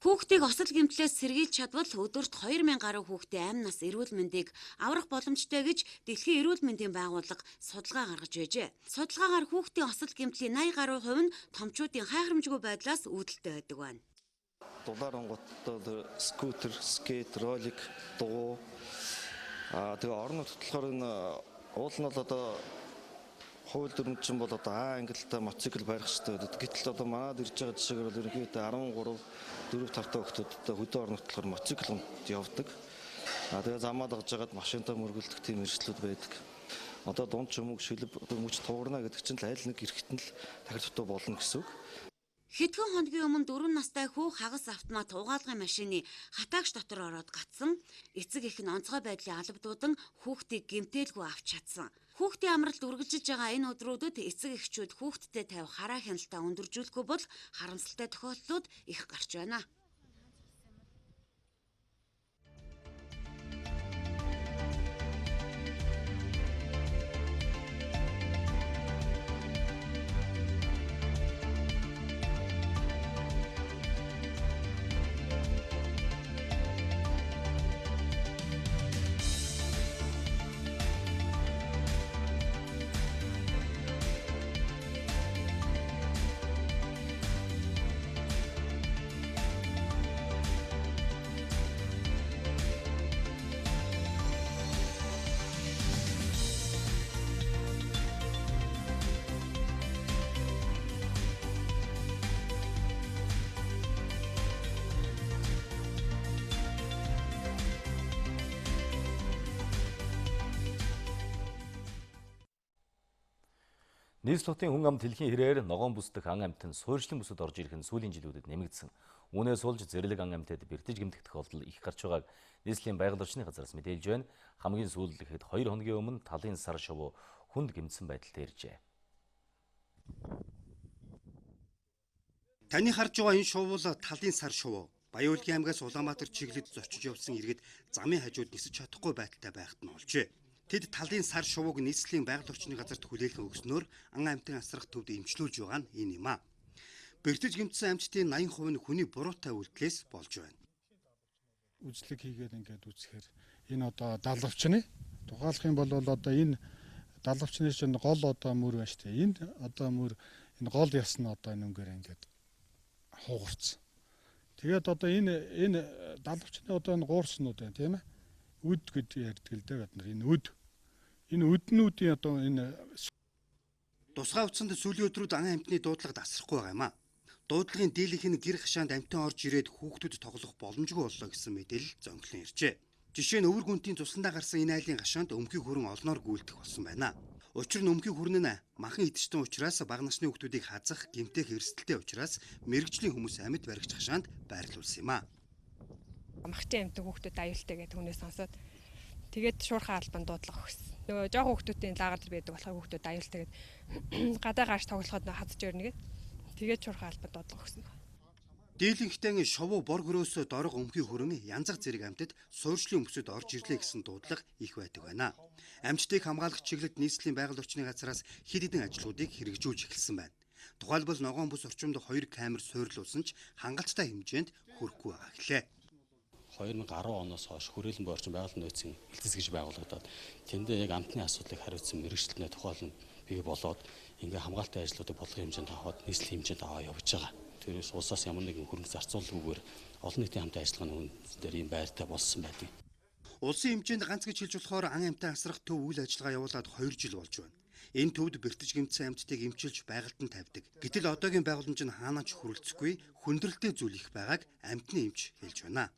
Хүүхдийг осол гэмтлээс сэргийлж чадвал өдөрт 2000 гаруй хүүхдийн амь нас эрүүл мэндийг аврах боломжтой гэж Дэлхийн эрүүл мэндийн байгууллага судалгаа гаргаж байжээ. Судалгаагаар хүүхдийн осол гэмтлийн 80 гаруй хувь нь томчуудын хайхрамжгүй байдлаас үүдэлтэй байдаг байна. Дулаар онгоцтой скутер, скейт, ролик, дугуй. Тэгээ орон нутгад болохоор энэ уул нь бол одоо хууль дүрмчин бол одоо ангилалтай мотоцикл барих хэрэгтэй байдаг. Гэтэл одоо манад ирж байгаа жишээгээр бол ерөнхийдөө 13, 4 тавтай хүүхдүүдтэй хөдөө орон нутгад болохоор мотоцикл явдаг. Тэгээ замаа дагж байгаад машинтай мөргөлдөх тийм эрсдлүүд байдаг. Одоо дунд чөмөг шилб мөч туурна гэдэг чинь аль нэг эргэтэн л дахир дутуу болно гэсэн үг. Хэдхэн хоногийн өмнө 4 настай хүү хагас автомат угаалгын машины хатаагч дотор ороод гацсан. Эцэг эх нь онцгой байдлын албадуудан хүүхдийг гэмтээлгүй авч чадсан. Хүүхдийн амралт үргэлжилж байгаа энэ өдрүүдэд эцэг эхчүүд хүүхдтэд тавих хараа хяналтаа өндөржүүлэхгүй бол харамсалтай тохиолдлууд их гарч байна. Нийслэлтийн хүн амт дэлхийн хэрээр ногоон бүсдэх ан амьтан суурьшлан бүсэд орж ирэх нь сүүлийн жилүүдэд нэмэгдсэн. Үүнээс болж зэрлэг ан амьтад бэртэж гэмтэх тохиолдол их гарч байгааг нийслэлийн байгаль орчны газраас мэдээлж байна. Хамгийн сүүлдэхэд 2 хоногийн өмнө талын сар шувуу хүнд гэмтсэн байдалтай иржээ. Таны харж байгаа энэ шувуу талын сар шувуу. Баяуулгийн аймгаас Улаанбаатар чиглэлд зочиж явсан иргэд замын хажууд нисэж чадахгүй байдалтай байхад нь олжээ. Тэд талын сар шувууг нийслэлийн байгаль орчны газарт хүлээлгэн өгснөөр ан амьтан асрах төвд эмчлүүлж байгаа нь энэ юм а. Бэртэж гэмтсэн амьтдын 80% нь хүний буруутай үйлдэлээс болж байна. Үжлэг хийгээд ингээд үзэхээр энэ одоо далавчны тухайлах юм бол одоо энэ далавчны чинь гол одоо мөр байна шүү дээ. Энд одоо мөр энэ гол яс нь одоо энэ өнгөөр ингээд хугарцсан. Тэгээд одоо энэ далавчны одоо энэ гуурснууд байна тийм ээ. Үд гэж ярьдаг л дээ бид нар энэ үд. Энэ үднүүдийн одоо энэ тусгай утсанд сүүлийн өдрүүд ан амьтны дуудлагад асрахгүй байгаа юм а. Дуудлагын дийлэнх нь гэр хашаанд амьтан орж ирээд хүүхдүүд тоглох боломжгүй боллоо гэсэн мэдээлэл зөнхлөн иржээ. Жишээ нь өвөр гүнтийн тусландаа гарсан энэ айлын хашаанд өмхий хүрэн олноор гүйлдэх болсон байна. Учир нь өмхий хүрэн нь махан идэгчтэн учраас бага насны хүүхдүүдийг хазах гэмтэх эрсдэлтэй учраас мэрэгжлийн хүмүүс амьд баригч хашаанд байрлуулсан юм а. Махчин амьтан хүүхдүүд аюултай гэдэг хүнээс сонсоод тэгээд шуурхай албанд дуудлага өгсөн. Нөгөө жоох хүүхдүүдийн лагер дээр байдаг болохоор хүүхдүүд аюултай гэдэг гадаа гарч тоглоход хадж өрнө гэдэг. Тэгээд шуурхай албанд дуудлага өгсөн. Дийлэнхтэн шувуу бор хөрөөсөө дорго өмхий хүрэн янзах зэрэг амьтад суурьшлийн өмсөд орж ирлээ гэсэн дуудлага их байдаг байна. Амьтдыг хамгаалах чиглэлд нийслэлийн байгаль орчны газраас хэд хэдэн ажлуудыг хэрэгжүүлж эхэлсэн байна. Тухайлбал ногоон бүс орчимд 2 камер суурилуулсан ч хангалттай хэмжээнд хүрэхгүй байгаа гэлээ. 2010 оноос хойш хүрээлэн буй орчин байгаль нөөцийн хэлтс гэж байгуулагдаад тэндээ яг амтны асуудлыг хариуцсан мэрэгчлэлтний тухайлан бий болоод ингээ хамгаалалтын ажлуудыг бодлогын хэмжээнд аваад нийслэлийн хэмжээнд аваа явж байгаа. Тэрээс улсаас ямар нэгэн хөрөнгө зарцуулалгүйгээр олон нийтийн хамт ажиллагааны үн дээр ийм байртай болсон байдаг. Улсын хэмжээнд ганц гэж хэлж болохоор ан амьтан асрах төв үйл ажиллагаа явуулаад 2 жил болж байна. Энэ төвд бэртэж гэмтсэн амьтдыг эмчилж байгальтан тавьдаг. Гэтэл одоогийн байгууламж нь хаанаач хүрэлцэхгүй хүндрэлтэй зүйл их байгааг амьтны эмч хэлж байна.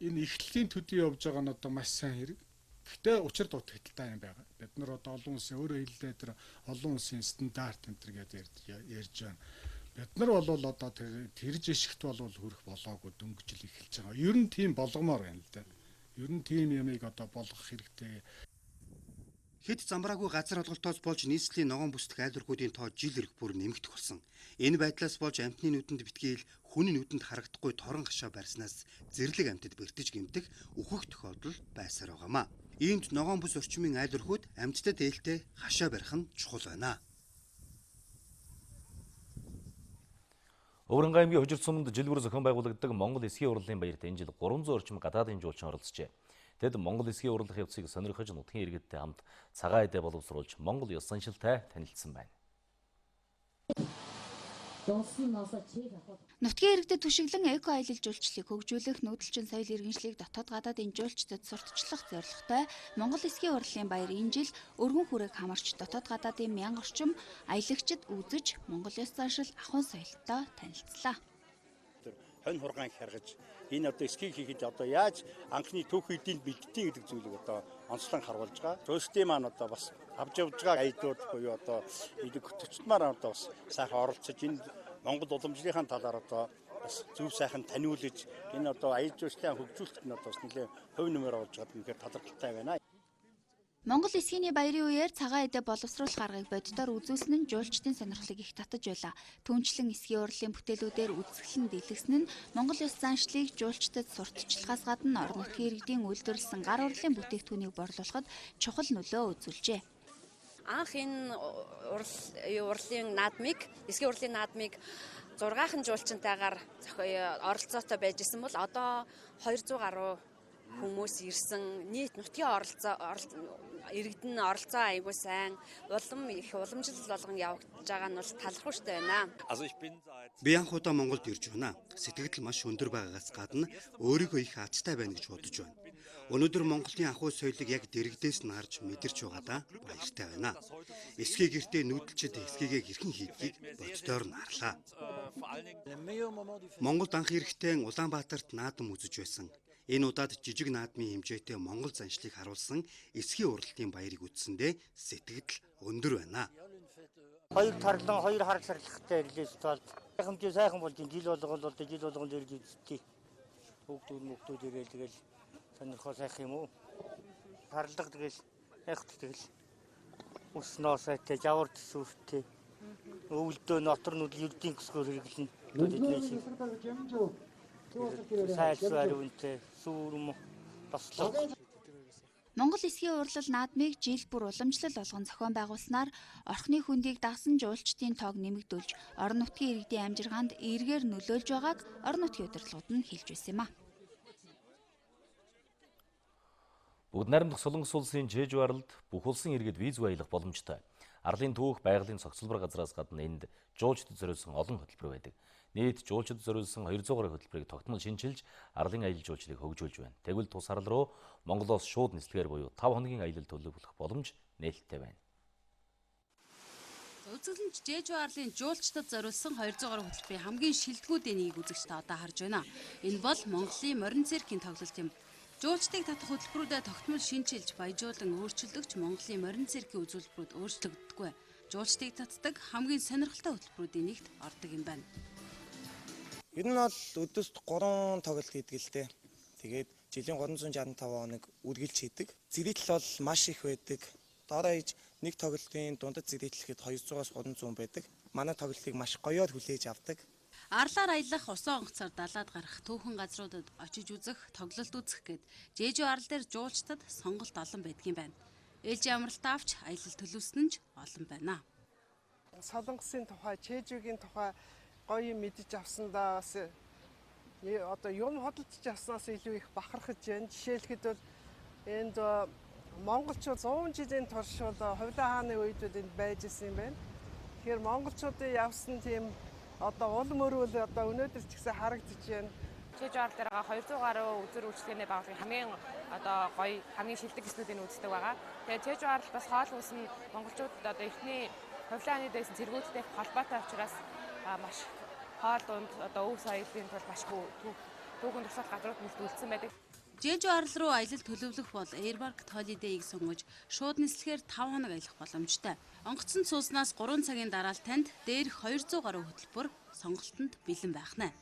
Энэ эхлэлийн төдий явж байгаа нь одоо маш сайн хэрэг. Гэхдээ учир дутагдaltaй юм байгаа. Бид нар одоо олон улсын өөрөө хэллээ тэр олон улсын стандарт энэ гэдэг ярьж байна. Бид нар бол одоо тэр жишгт бол хүрэх болоогүй дөнгөж жил эхэлж байгаа. Ер нь тийм болгомоор байна л да. Ер нь тийм ямыг одоо болгох хэрэгтэй. Хэд замбраагүй газар олголтоос болж нийслэлийн ногоон бүсдэх айлургуудын тоо жил ирэх бүр нэмэгдэх болсон. Энэ байдлаас болж амьтны нүдэнд битгийл хүний нүдэнд харагдахгүй торон хашаа барьснаас зэрлэг амьтад бэртэж гэмтэх өөхөх тохиолдол байсаар байгаамаа. Иймд ногоон бүс орчмын айлургууд амьтдад ээлтэй хашаа барих нь чухал байна. Өвөрнгай аймгийн хожир суманд жилбэр зохион байгуулагддаг Монгол эсгийн урлалын баярт энэ жил 300 орчим гадаадын жуулчин оролцжээ. Тэд Монгол эсгийн урлах явцыг сонирхож нутгийн иргэдтэй хамт цагаан эдээ боловсруулж Монгол ёс заншилтай танилцсан байна. Нутгийн иргэдэд түшиглэн эко аялал жуулчлалыг хөгжүүлэх, нүүдэлчин соёл иргэншлийг дотоод гадаадын жуулчдад сурталчлах зорилготой Монгол эсгийн урлалын баяр энэ жил өргөн хүрээг хамарч дотоод гадаадын 1000 орчим аялагчид үзэж Монгол ёс заншил ахуйн соёлтой танилцлаа. Хонь хургаан харгаж энэ одоо эскийг хийхэд одоо яаж анхны түүх эдийн бэлддэг гэдэг зүйлийг одоо онцлон харуулж байгаа. Жуулчдын маань одоо бас авж явж байгаа аялууд буюу одоо эдийг төчтмаар одоо бас сайхан оролцож энэ Монгол уламжлалын талаар одоо бас зөв сайхан таниулж энэ одоо аял жуулчлалаа хөгжүүлэлт нь одоо бас нэлээд хувь нэмэр болж байгаа юм хэрэг талархалтай байна. Монгол эсгийн баярын үеэр цагаан эдээ боловсруулах аргыг боддоор үзүүлсэн нь жуулчдын сонирхлыг их татаж байлаа. Түүнчлэн эсгийн урлалын бүтээлүүдээр үзэсгэлэн дэлгэсэн нь Монгол ёс заншлыг жуулчдад сурталчлахаас гадна орон нутгийн иргэдийн үйлдвэрлэсэн гар урлалын бүтээгдэхүүнийг борлуулахад чухал нөлөө үзүүлжээ. Анх энэ урлалын наадмыг, эсгийн урлалын наадмыг 6хан жуулчинтайгаар оролцоотой байж исэн бол одоо 200 гаруй хүмүүс ирсэн. Нийт нутгийн иргэдэн оролцоо айгүй сайн, их уламжлал болгон явагдаж байгаа нь бол талархууштай байна. Би анх удаа Монголд ирж байна. Сэтгэл маш өндөр байгаагаас гадна өөрийгөө их азтай байна гэж бодож байна. Өнөөдөр Монголын ахуй соёлыг яг дэрэгдээс нь харж мэдэрч байгаадаа баяртай байна. Эсгийн гэртээ нүүдэлчид эсгийгээ хэрхэн хийдгийг боддоор нь харлаа. Монголд анх ирэхдээ Улаанбаатарт наадам үзэж байсан. Энэ удаад жижиг наадмын хэмжээтэй Монгол заншлыг харуулсан эсгийн уралтын баярыг үзсэндээ сэтгэл өндөр байна. Хоёр тарлан, хоёр хар сарлахтай ирлээс тулд хэмжээ сайхан болж жил болгон ирж үзтий. Хүүхдүүд ирэл тэгэл сонирхоо сайхан юм уу? Тарлаг тэгэл ягт тэгэл усноо сайтай, жавар төсөвтэй. Өвөлдөө нотор нүдл юрдийн гэсгөр хэрэглэн. Монгол эсгийн урлал наадмыг жил бүр уламжлал болгон зохион байгуулснаар орхны хөндийг дагсан жуулчдын тоог нэмэгдүүлж, орон нутгийн иргэдийн амжиргаанд эргээр нөлөөлж байгааг орон нутгийн удирдлагууд нь хэлж байсан юм а. Бүгд найрамдах Солонгос улсын Жэжүү арлд бүх улсын иргэд визгүй аялах боломжтой. Арлын түүх байгалийн цогцлбор газраас гадна энд жуулчдад зориулсан олон хөтөлбөр байдаг. Нийт жуулчдад зориулсан 200 гаруй хөтөлбөрийг тогтмол шинжилж арлын аялал жуулчлалыг хөгжүүлж байна. Тэгвэл тус арал руу Монголоос шууд нислэгээр буюу 5 хоногийн аялал төлөвлөх боломж нээлттэй байна. Үзэсгэлэнч Жэжүү арлын жуулчдад зориулсан 200 гаруй хөтөлбөрийн хамгийн шилдэгүүдийн нэг үзэгч та одоо харж байна. Энэ бол Монголын морин циркийн тоглолт юм. Жуулчдыг татах хөтөлбөрүүдэд тогтмол шинжилж баяжуулан өөрчилдөгч Монголын морин циркийн үзүүлбэрүүд өөрчлөгддөггүй. Жуулчдыг татдаг хамгийн сонирхолтой хөтөлбөрүүдийн нэгт ордог юм байна. Ер нь бол өдөрт 3 тоглолт хийдэг л дээ. Тэгээд жилийн 365 хоног үргэлж хийдэг. Зэрэгтэл бол маш их байдаг. Доороо хийж нэг тоглолтын дундад зэрэгтлэхэд 200-аас 300 байдаг. Манай тоглолтыг маш гоёор хүлээж авдаг. Арлаар аялах, усан онгоцоор далаад гарах, түүхэн газруудад очиж үзэх, тоглолт үзэх гээд Жэжүү арал дээр жуулчдад сонголт олон байдаг юм байна. Ээлж амралт авч аялал төлөвлөсөн нь олон байна. Солонгосын тухай, Жэжүүгийн тухай гоё мэдэж авсандаа бас одоо юм хөдөлж авснаас илүү их бахархаж байна. Жишээлхэд бол энд монголчууд 100 жилийн турш бол хувилаа хааны үед энд байж исэн юм байна. Тэгэхээр монголчуудын явсан тийм одоо улам өрөөл одоо өнөөдөр ч гэсэн харагдаж байна. Жэжүү арал дээр 200 гаруй үзэр үйлчлэгээний байгууллагын хамгийн одоо гоё хамгийн шилдэг эснүүдийг үздэг байгаа. Тэгээд Чежу арал бас хоол хүнс нь монголчуудад одоо эхний хувлааны дэсэн цэргүүдтэй холбоотой учраас маш хоол унд одоо өв соёлын тул маш түүхэн тусгал газрууд нэлээд байдаг. Чежу арал руу аялал төлөвлөх бол Airmarket Holiday-г сонгож шууд нислэхээр 5 хоног аялах боломжтой. Онгоцон цууснаас 3 цагийн дараа л танд дээрх 200 гаруй хөтөлбөр сонголтод бэлэн байх нэ.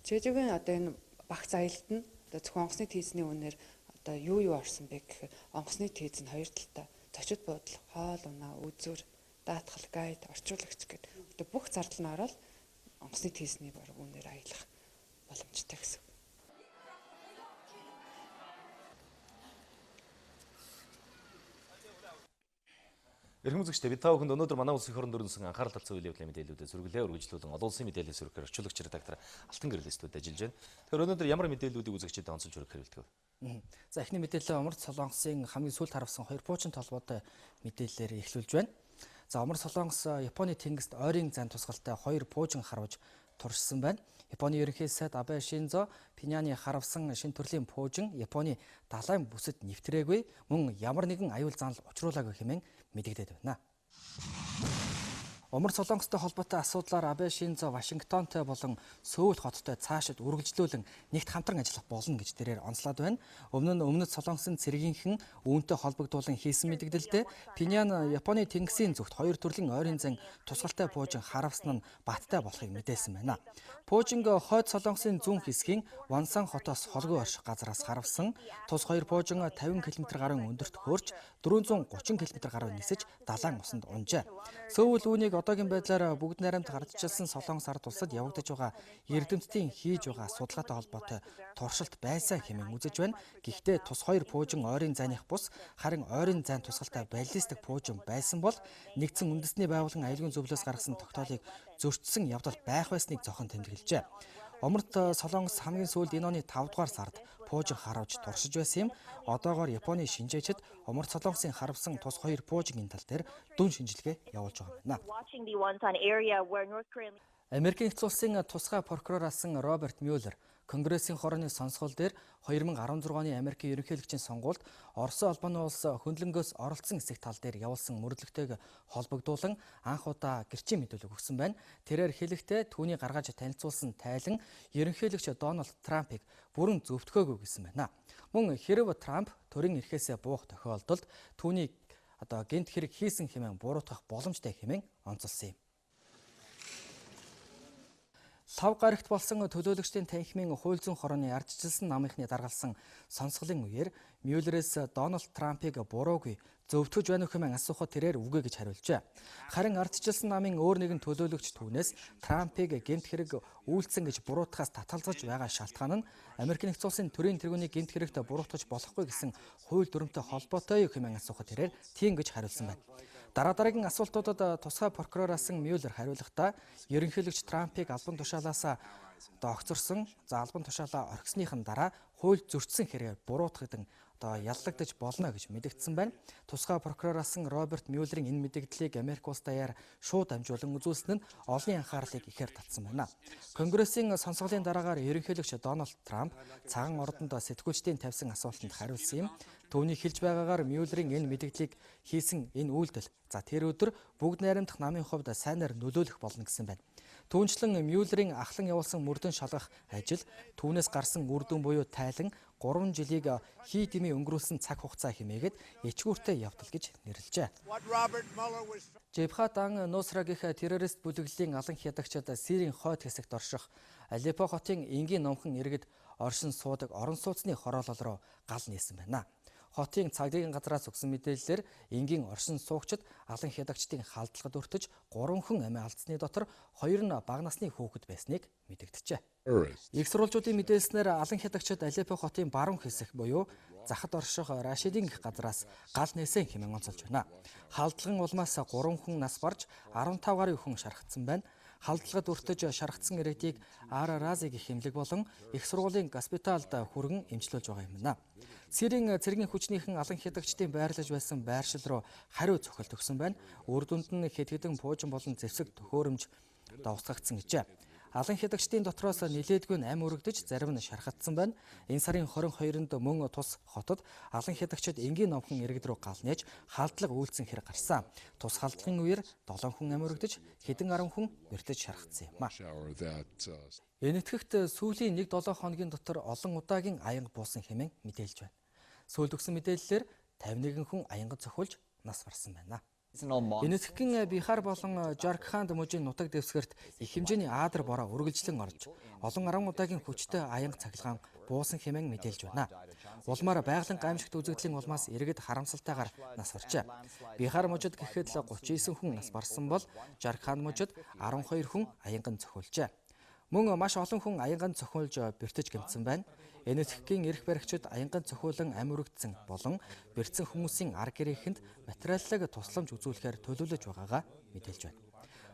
Чежугийн одоо энэ багц аялалд нь одоо зөвхөн онгоцны тийзний үнээр одоо юу орсон бэ гэхээр онгоцны тийз нь хоёр талтай зочид буудал, хоол унаа, үзүр, даатгал, гайд, орчуулагч гэдэг одоо бүх зардал нь ороод онгоцны тийзний үнээр аялах боломжтой гэсэн. Эрхэм үзэгчдээ бид та бүхэнд өнөөдөр манай улсын хорон дөрөнсөн анхаарал татсан үйл явдлын мэдээллүүдээ сүргэлээ үргэлжлүүлэн олон улсын мэдээллийн сүргээр орчуулагч редактор Алтан гэрэл студид ажиллаж байна. Тэгэхээр өнөөдөр ямар мэдээллүүдийг үзэгчдэд онцолж хүргэх хэрэгэлдэг вэ? За эхний мэдээлэл Умард Солонгосын хамгийн сүүлд харавсан 2 пуужин толгойтой мэдээллээр эхлүүлж байна. За Умард Солонгос Японы тэнгист ойрын зан тусгалтай 2 пуужин харуулж туршсан байна. Японы ерөнхий сайд Абе Шинзо Пиняны харавсан шин төрлийн пуужин Японы далайн бүсэд нэвтрээгүй мөн ямар нэгэн аюул занал учруулаагүй хэмээн мэдэгдээд байна. Умард Солонгостой холбоотой асуудлаар Абе Шинзо Вашингтонтой болон Сөүл хоттой цаашид үргэлжлүүлэн нэгт хамтран ажиллах болно гэж тэрээр онцлоод байна. Өмнөд Солонгосын цэргийнхэн үүнтэй холбогдуулан хийсэн мэдэгдэлтэй Пинян Японы тэнгисийн зүгт 2 төрлийн ойрын зан тусгалтай пуужин харавсан нь баттай болохыг мэдээлсэн байна. Пуужинг хойд Солонгосын зүүн хэсгийн Вонсан хотоос холгүй орших газараас харавсан. Тус 2 пуужин 50 км гаруй өндөрт хөөрч 430 км гаруй нисэж далайн усанд унжээ. Сөүл үүнийг одоогийн байдлаар бүгд найрамд гардчилсан Солонгос ард улсад явагдаж байгаа эрдэмтдийн хийж байгаа судалгаатай холбоотой туршилт байсан хэмээн үзэж байна. Гэхдээ тус 2 пуужин ойрын зайных бус харин ойрын зайн тусгалтай баллистик пуужин байсан бол нэгдсэн үндэсний байгууллагын аюулгүй зөвлөөс гаргасан тогтоолыг зөрчсөн явдал байх байсныг зохион тэмдэглэжээ. Умард Солонгос хамгийн сүүлд энэ оны 5 дугаар сард пуужин харавж туршиж байсан юм. Одоогоор Японы шинжээчид Умард Солонгосын харавсан тус 2 пуужингийн тал дээр дүн шинжилгээ явуулж байгаа юм. Америкийн нэгдсэн улсын тусгай прокурор асан Роберт Мюллер Конгрессийн хорооны сонсгол дээр 2016 оны Америкийн ерөнхийлөгчийн сонгуульд Оросын албаны улс хөндлөнгөөс оролцсон эсэх тал дээр явуулсан мөрөглөгтэйг холбогдуулан анх удаа гэрчийн мэдүүлэг өгсөн байна. Тэрээр хэлэхдээ түүний гаргаж танилцуулсан тайлан ерөнхийлөгч Дональд Трампыг бүрэн зөвтгөөгүй гэсэн байна. Мөн хэрв Трамп төрийн эрхээсээ буух тохиолдолд түүнийг гэнт хэрэг хийсэн хэмээн буруутгах боломжтой хэмээн онцолсон юм. Лав гарагт болсон төлөөлөгчдийн танхимын хууль зүйн хорооны ардчилсан намынхны даргалсан сонсголын үеэр Мюллерээс Дональд Трампыг буруугүй зөвтгөж байна уу хэмээн асуухад тэрээр үгүй гэж хариулжээ. Харин ардчилсан намын өөр нэгэн төлөөлөгч түүнээс Трампыг гэмт хэрэг үйлдсэн гэж буруутгахаас татгалзаж байгаа шалтгаан нь Америк нэгдсэн улсын төрийн тэргүүний гэмт хэрэгт буруутгаж болохгүй гэсэн хууль дүрмтэй холбоотой юу хэмээн асуухад тэрээр тийм гэж хариулсан байна. Дараагийн асуултуудад тусгай прокурор асан Мюллер хариулахдаа ерөнхийлөгч Трампыг албан тушаалаас огцорсон, албан тушаалаа орхисныхын дараа хууль зөрчсөн хэрэгээр буруутгагдсан яллагдаж болно гэж мэдэгдсэн байна. Тусгай прокурор асан Роберт Мюллерийн энэ мэдэгдлийг Америк улс даяар шууд дамжуулан үзүүлсэн нь олонний анхаарлыг ихээр татсан байна. Конгрессийн сонсголын дараагаар ерөнхийлөгч Дональд Трамп цагаан ордонд сэтгүүлчдийн тавьсан асуултанд хариулсан юм. Түүний хэлж байгаагаар Мюллерийн энэ мэдэгдлийг хийсэн энэ үйлдэл тэр өдөр бүгд найрамдах намын хувьд сайнаар нөлөөлөх болно гэсэн байна. Түүнчлэн Мюллерийн ахлан явуулсан мөрдөн шалгах ажил түүнээс гарсан үр дүн буюу тайлан 3 жилийг хий дэмий өнгөрүүлсэн цаг хугацаа хэмээгээд ичгүүртэй явдал гэж нэрлэжээ. Жебхатан Нусра гэх террорист бүлэглэлийн алан хядагчид Сирийн хойд хэсэгт орших Алеппо хотын энгийн номхон иргэд оршин суудаг орон сууцны хороолол руу гал нээсэн байна. Хотын Цагийн газраас өгсөн мэдээллээр энгийн оршин суугчид алан хядагчдын халдлагад өртөж 3 хүн амиа алдсны дотор 2 нь бага насны хүүхэд байсныг мэдэгджээ. Их сурвалжуудын мэдээлснээр алан хядагчид Алеппо хотын баруун хэсэг буюу захад орших Рашидын гэх газраас гал нээсэн хэмээн онцолж байна. Халдлагын улмаас 3 хүн нас барж 15 гаруй хүн шархагдсан байна. Халдлагад өртөж шархагдсан иргэдийг Ар-Рази гэх эмнэлэг болон их сургуулийн госпиталд хүргэн эмчилүүлж байгаа юм байна. Сирийн цэргийн хүчнийхэн алан хядагчдын байрлаж байсан байршил руу хариу цохилт өгсөн байна. Үр дүнд нь хэд хэдэн пуужин болон зэвсэг төхөөрөмж устгагдсан гэжээ. Алан хядагчдын дотроос нилээдгүй ам өргөдөж зарим нь шархагдсан байна. Энэ сарын 22-нд мөн тус хотод алан хядагчид энгийн номхон иргэд рүү гал нээж халдлага үйлдсэн хэрэг гарсан. Тус халдлагын үеэр 7 хүн ам өргөдөж хэдэн 10 хүн мөрдөж шархагдсан юм а. Энэтхэгт сүүлийн 1-7 хоногийн дотор олон удаагийн аянга буусан хэмээн мэдээлж байна. Сүүлд өгсөн мэдээллээр 51 хүн аянга цохиулж нас барсан байна. Энэтхэгийн Бихар болон Жаркханд мужийн нутаг дэвсгэрт их хэмжээний аадар бороо үргэлжлэн орж олон 10 удаагийн хүчтэй аянга цахилгаан буусан хэмээн мэдээлж байна. Улмаар байгалийн гамшигт үзэгдлийн улмаас иргэд харамсалтайгаар нас баржээ. Бихар мужид гэхэд л 39 хүн нас барсан бол Жаркханд мужид 12 хүн аянган цохиулжээ. Мөн маш олон хүн аянган цохиулж бэртэж гэмтсэн байна. Энэтхэгийн эрх баригчид аянган цохиулан ам өргөдсөн болон бэртсэн хүмүүсийн ар гэрээхэнд материаллыг тусламж үзүүлэхээр төлөвлөж байгаагаа мэдээлж байна.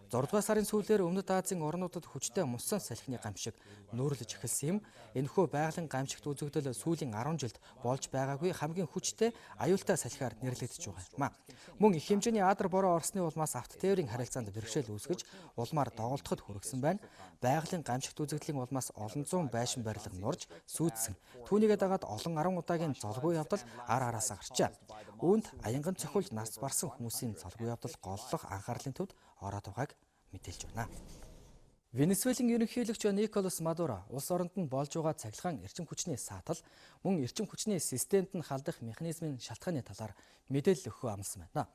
6 дугаар сарын сүүлээр Өмнөд Азийн орнуудад хүчтэй мусан салхины гамшиг нүүрлэж эхэлсэн юм. Энэхүү байгалийн гамшигт үзэгдэл сүүлийн 10 жилд болж байгаагүй хамгийн хүчтэй аюултай салхиар нэрлэгдэж байгаа юм а. Мөн их хэмжээний аадар бороо орсны улмаас авто тээврийн харилцаанд бэрхшээл үүсгэж улмаар доголдоход хүргэсэн байна. Байгалийн гамшигт үзэгдлийн улмаас олон зуун байшин барилга нурж сүйдсэн. Түүнийгээ дагаад олон 10 удаагийн золгүй явдал ар араасаа гарчээ. Үүнд аянган цохиулж нас барсан хүмүүсийн золгүй явдал голлох анхаарлын төвд ороод байгааг мэдээлж байна. Венесуелийн ерөнхийлөгч Николас Мадуро улс оронд нь болж байгаа цахилгаан эрчим хүчний саатал мөн эрчим хүчний системд нь халдах механизмын шалтгааны талаар мэдээлэл өгөхөө амласан байна.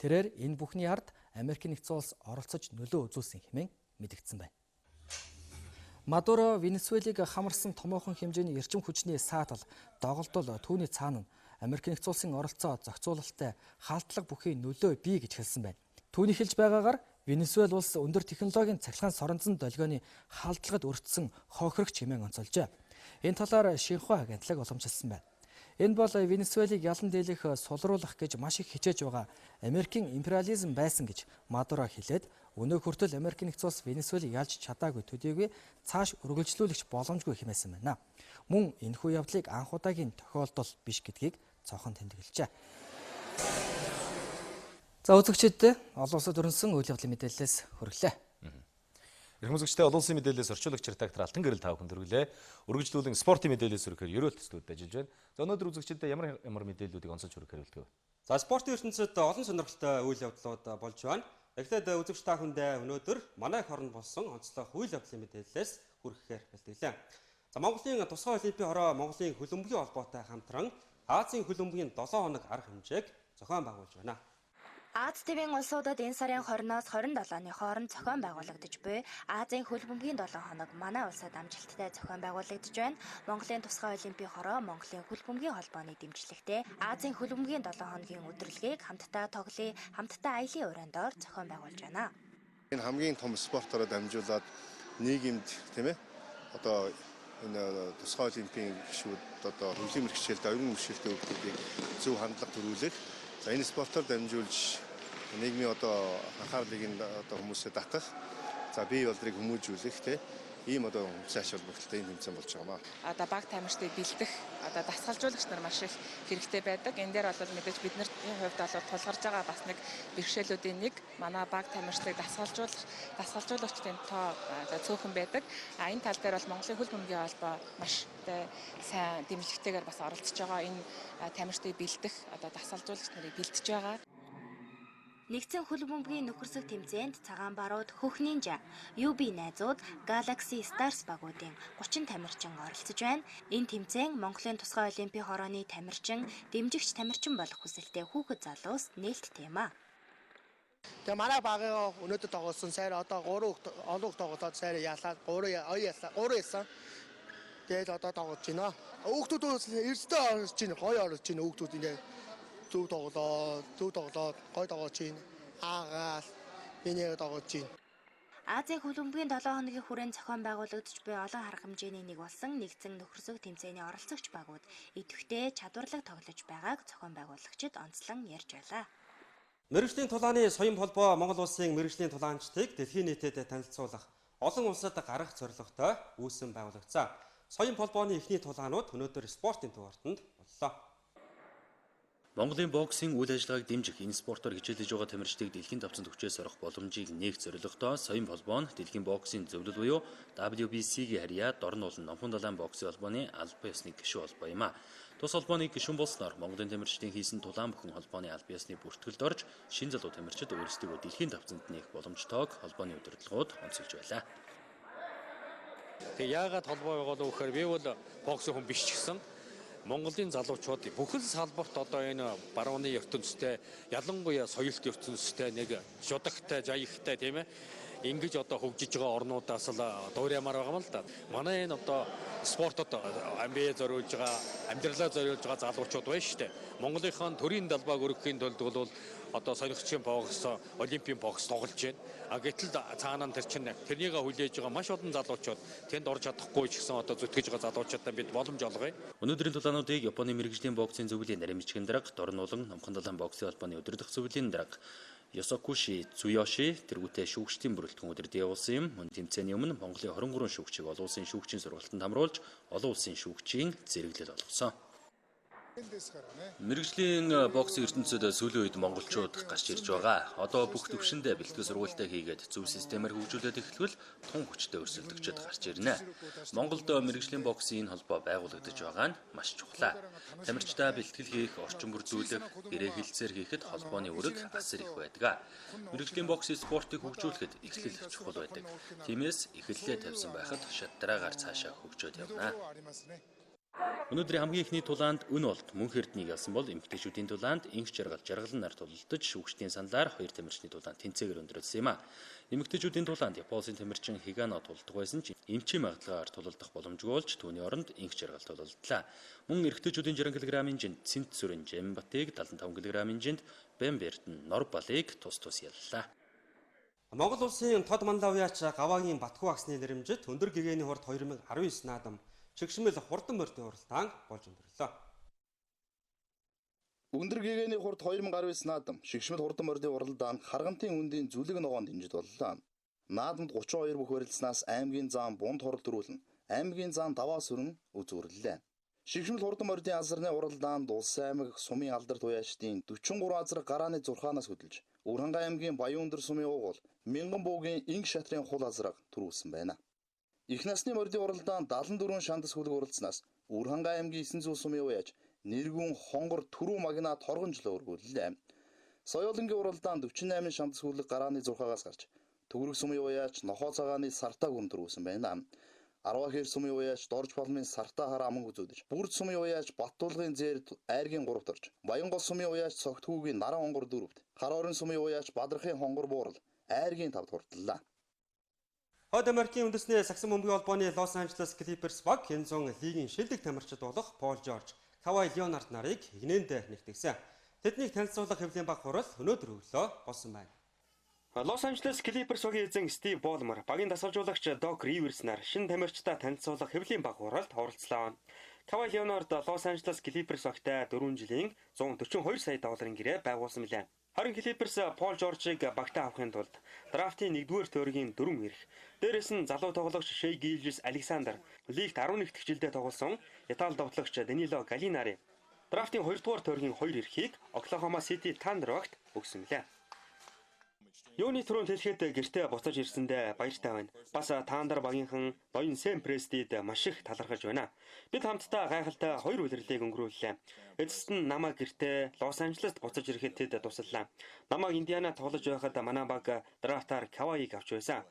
Тэрээр энэ бүхний ард Америкийн нэгдсэн улс оролцож нөлөө үзүүлсэн хэмээн мэдэгдсэн байна. Мадуро Венесуелийг хамарсан томоохон хэмжээний эрчим хүчний саатал доголдол түүний цаана нь Америкийн нэгдсэн улсын оролцоо зохицуулалттай халдлага бүхий нөлөө бий гэж хэлсэн байна. Түүний хэлж байгаагаар Венесуэл улс өндөр технологийн цахилгаан соронзон долгионы халдлагад өртсөн хохирогч хэмээн онцолжээ. Энэ талаар Шинхуа агентлаг уламжилсан байна. Энэ бол Венесуэлийг ялан дийлэх сулруулах гэж маш их хичээж байгаа Америкийн империализм байсан гэж Мадуро хэлээд өнөө хүртэл Америкийн нэгдсэн улс Венесуэлийг ялж чадаагүй төдийгүй цааш үргэлжлүүлэгч боломжгүй хэмээсэн байна. Мөн энэхүү явдлыг анх удаагийн тохиолдол биш гэдгийг цохон тэмдэглэжээ. За үзэгчид олон улсад өрнсөн үйл явдлын мэдээлэлээс хүргэлээ. Ирэх үзэгчдээ олон улсын мэдээлэлээс орчуулагч редактор Алтан Гэрэл тав хүнд хүргэлээ. Үргэлжлүүлэн спортын мэдээлэлээс өргөхөөр ерөөлт студид ажиллаж байна. За өнөөдөр үзэгчдэд ямар мэдээллүүдийг онцолж хүргэх хэрэглэв. За спортын ертөнцид олон сонирхолтой үйл явдлууд болж байна. Эхлээд үзэгч та хүндээ өнөөдөр манай хорон болсон онцлог үйл явдлын мэдээлэлээс хүргэхээр бэлтгэлээ. За Монголын тусгай олимпийн хороо Монголын хөлбөмбөгийн холбоотой хамтран Азийн хөлбөмбөгийн 7 хоног арга хэмжээг зохион байгуулж байна. Аз ТV-ийн улсуудад энэ сарын 20-оос 27-ны хооронд зохион байгуулагдаж буй Азийн хөлбөмбөгийн 7 хоног манай улсад амжилттай зохион байгуулагдаж байна. Монголын тусгай олимпийн хороо Монголын хөлбөмбөгийн холбооны дэмжлэгтэй Азийн хөлбөмбөгийн 7 хоногийн өдрөлгийг хамтдаа тоглоё, хамтдаа аялын өрөөндөө зохион байгуулж байна. Энэ хамгийн том спортоор дамжуулаад нийгэмд тийм ээ одоо энэ тусгай олимпийн гишүүд одоо хөгжлийн мэргэжилтэд оюун мэргэжилтэд өгдөгийг зөв хандлага төрүүлэх. За энэ спортоор дамжуулж нийгмийн одоо анхаарлыг одоо хүмүүсээ татах, за бие болдрыг хүмүүжүүлэх ийм одоо цааш холбогдолтой юм хэмжээ болж байгаа маа. Одоо баг тамирчдыг бэлдэх, одоо дасгалжуулагч нар маш их хэрэгтэй байдаг. Энэ дээр бол мэдээж бидний хувьд бол тулгарч байгаа бас нэг бэрхшээлүүдийн нэг манай баг тамирчдыг дасгалжуулагчдын тоо цөөхөн байдаг. Энэ тал дээр бол Монголын хөлбөмбөгийн холбоо маш сайн дэмжлэгтэйгээр бас оролцож байгаа. Энэ тамирчдыг бэлдэх, одоо дасгалжуулагч нарыг бэлдэж байгаа. Нэгдсэн хөлбөмбөгийн нөхөрсөг тэмцээнд цагаан барууд Хөх Нинжа, UB найзууд, Galaxy Stars багуудын 30 тамирчин оролцож байна. Энэ тэмцээн Монголын тусгай олимпийн хорооны тамирчин, дэмжигч тамирчин болох хүсэлтэй хүүхэд залуус нээлттэй юм а. Тэгээ манай багийн өнөөдөр тоглосон сайр одоо 3 олон тоглоод сайр яалаад 3 ялсан. Тэгээд одоо тоглож байна. Хүүхдүүд эрсдээ орж байна, гоё орж байна хүүхдүүд ингээ зөв тоглоод гой тоглож байна. Аагаал энийг тоглож байна. Азийн хөлбөмбөгийн 7 хоногийн хүрээнд зохион байгуулагдаж буй олон арга хэмжээний нэг болсон нэгдсэн нөхөрсөг тэмцээний оролцогч багууд идэвхтэй чадварлаг тоглож байгааг зохион байгуулагчид онцлон ярьж байлаа. Мэргэжлийн тулааны соён холбоо Монгол улсын мэргэжлийн тулаанчдыг дэлхийн нийтэд танилцуулах олон улсад гарах зорилготой үүсгэн байгуулагдсан. Соён холбооны эхний тулаанууд өнөөдөр спортын төвөртөнд боллоо. Монголын боксing үйл ажиллагааг дэмжих энэ спортоор хичээлж байгаа тамирчдыг дэлхийн давцанд хүчээс орох боломжийг нээх зорилготой Соён холбоо нь дэлхийн боксing зөвлөл буюу WBC-гийн харьяа дорн болон номхон далайн боксing холбооны албан ёсны гишүүн холбоо юм а. Тус холбооны гишүүн болсноор Монголын тамирчдын хийсэн Улаанбaatar холбооны албан ёсны бүртгэлд орж шинэ залуу тамирчид өөрсдийгөө дэлхийн давцанд нээх боломжтойг холбооны удирдлагууд онцолж байлаа. Тэг яагаад холбоо байгуулах вэ гэхээр би бол боксing хүн биш ч гэсэн Монголын залуучууд бүхэл салбарт одоо энэ барууны ертөнцтэй ялангуяа соёлт ертөнцтэй нэг шудагтай, жаягтай тийм ээ ингэж одоо хөгжиж байгаа орнуудаас л дуураймаар байгаа юм л да. Манай энэ одоо спортод амбиа зориулж байгаа, амьдралаа зориулж байгаа залуучууд байна шүү дээ. Монголынхон төрийн далбааг өргөхийн тулд бол одоо сонирхчийн бокс, олимпийн бокс тоглож байна. А гэтэл цаанаа тэр чинь тэрнийг хүлээж байгаа маш олон залуучууд тэнд орж чадахгүй ч гэсэн одоо зүтгэж байгаа залуучуудаа бид боломж олгоё. Өнөөдрийн тулаануудыг Японы мэрэгжлийн боксing зөвлөлийн нарийн бичгийн дарга, дорнуулан номхон далайн боксing холбооны удирдах зөвлөлийн дарга Yosokуshi Tsuyoshi тэргүүтээ шүүгчдийн бүрэлдэхүүн удирдах явуулсан юм. Мөн тэмцээний өмнө Монголын 23 шүүгчийг олон улсын шүүгчийн сургалтанд хамруулж олон улсын шүүгчийн зэрэглэл олгосон. Мэргэжлийн боксing ертөнцид сүүлийн үед монголчууд гарч ирж байгаа. Одоо бүх төвшөндөө бэлтгэл сургуультай хийгээд зөв системээр хөгжүүлээд эхлэвэл тун хүчтэй өрсөлдөгчд гарч ирнэ. Монголд мэргэжлийн боксing холбоо байгуулагдаж байгаа нь маш чухал. Тамирчдаа бэлтгэл хийх, орчин бүрдүүлэх, гэрээ хилцээр хийхэд холбооны үүрэг асар их байдаг. Мэргэжлийн боксing спортыг хөгжүүлэхэд эхлэл чухал байдаг. Тиймээс эхлэлээ тавьсан байхад шат дараагаар цаашаа хөгжөөд явна. Өнөөдрийн хамгийн ихний тулаанд өн болт мөн Эрдэнэийг ялсан бол эмэгтэйчүүдийн тулаанд инх жаргал жаргалан нар тулалдаж шүүгчдийн саналаар хоёр тамирчны тулаанд тэнцээгээр өндөрлсөн юм а. Эмэгтэйчүүдийн тулаанд Японы тамирчин Хигано тулалдах байсан ч эмчийн магадлалаар тулалдах боломжгүй болж түүний оронд инх жаргал тулалдлаа. Мөн эрэгтэйчүүдийн 60 кг-ын жинд Цэнт сүрэн Жамбатыг 75 кг-ын жинд Бэмбертэн Нор балыг тус яллаа. Монгол улсын тод манлаа уяач Гаваагийн Батхуу агсны нэрэмжит өндөр гэгээний хурд 2019 наадам чигшмэл хурдан мордын уралдаан болж өндөрлөө. Өндөр гэгээний хурд 2019 наадам шигшмэл хурдан мордын уралдаан Харгантын үндийн зүлэг ногоонд дэмжиж боллоо. Наадамд 32 бүх барилдснаас аймгийн зам Бунд хорол төрүүлэн аймгийн зам Даваа сүрэн үзүүрлээ. Шигшмэл хурдан мордын азарны уралдаанд Улс аймаг сумын алдарт уяачдын 43 азар гарааны зурхаанаас хөдөлж Өрхангай аймгийн Баян-Өндөр сумын угуул Мянган буугийн инг шатрын хул азраг төрүүлсэн байна. Их насны мордын уралдаанд 74 шандас хүлэг уралдсанаас Өрхангай аймгийн 900 сумын уяач Нэргүүн хонгор түрүү магнаа торгонжлоо өргүүллээ. Соёлонгийн уралдаанд 48 шандас хүлэг гарааны зурхаагаас гарч Төгөрөг сумын уяач Нохоо цагааны сартаа гүн төрүүлсэн байна. Арвахэр сумын уяач Дорж балмын сартаа хар аман үзүүдэж Бүрд сумын уяач Баттуулгын зээрд айргийн 3-т орж Баянгол сумын уяач Цогтхүүгийн наран хонгор 4-т Харорын сумын уяач Бадрахын хонгор буурал айргийн 5-т хүртэллээ. Хойд Америкийн үндэсний сагсан бөмбөгийн холбооны Лос Анжелес Клиперс баг Хэнзон лигийн шилдэг тамирчид болох Пол Жорж, Кавай Леонард нарыг игнэнд нэгтгэсэн. Тэднийг танилцуулах хэвлэлийн баг хурал өнөөдөр өглөө болсон байна. Лос Анжелес Клиперс багийн эзэн Стив Болмор, багийн дасгалжуулагч Док Риверс нар шинэ тамирчдаа танилцуулах хэвлэлийн баг хуралд оролцлоо. Кавай Леонард Лос Анжелес Клиперс багтай 4 жилийн $142 сая гэрээ байгуулсан билээ. Харин Клиперс Пол Жоржийг багтаа авахын тулд драфтын 1-р тойргийн 4 ирэх. Дээрээс нь залуу тоглогч Шей Гилжис Александр, лигт 11 дахь жилдээ тоглосон Итали довтлогч Данило Галинари драфтын 2-р тойргийн 2 ирэхийг Оклахома Сити Тандер багт өгсөн билээ. Юуны түрүүнд хэлэхэд гэртээ буцаж ирсэндээ баяртай байна. Бас Тандер багийнхан ноён Сэм Престид маш их талархаж байна. Бид хамтдаа гайхалтай 2 улирлыг өнгөрүүллээ. Эцэст нь намайг гэртээ Лос Анжелест буцаж ирэхэд тэд туслалаа. Намайг Индиана тоглож байхад манай баг драфтаар Каваийг авч байсан.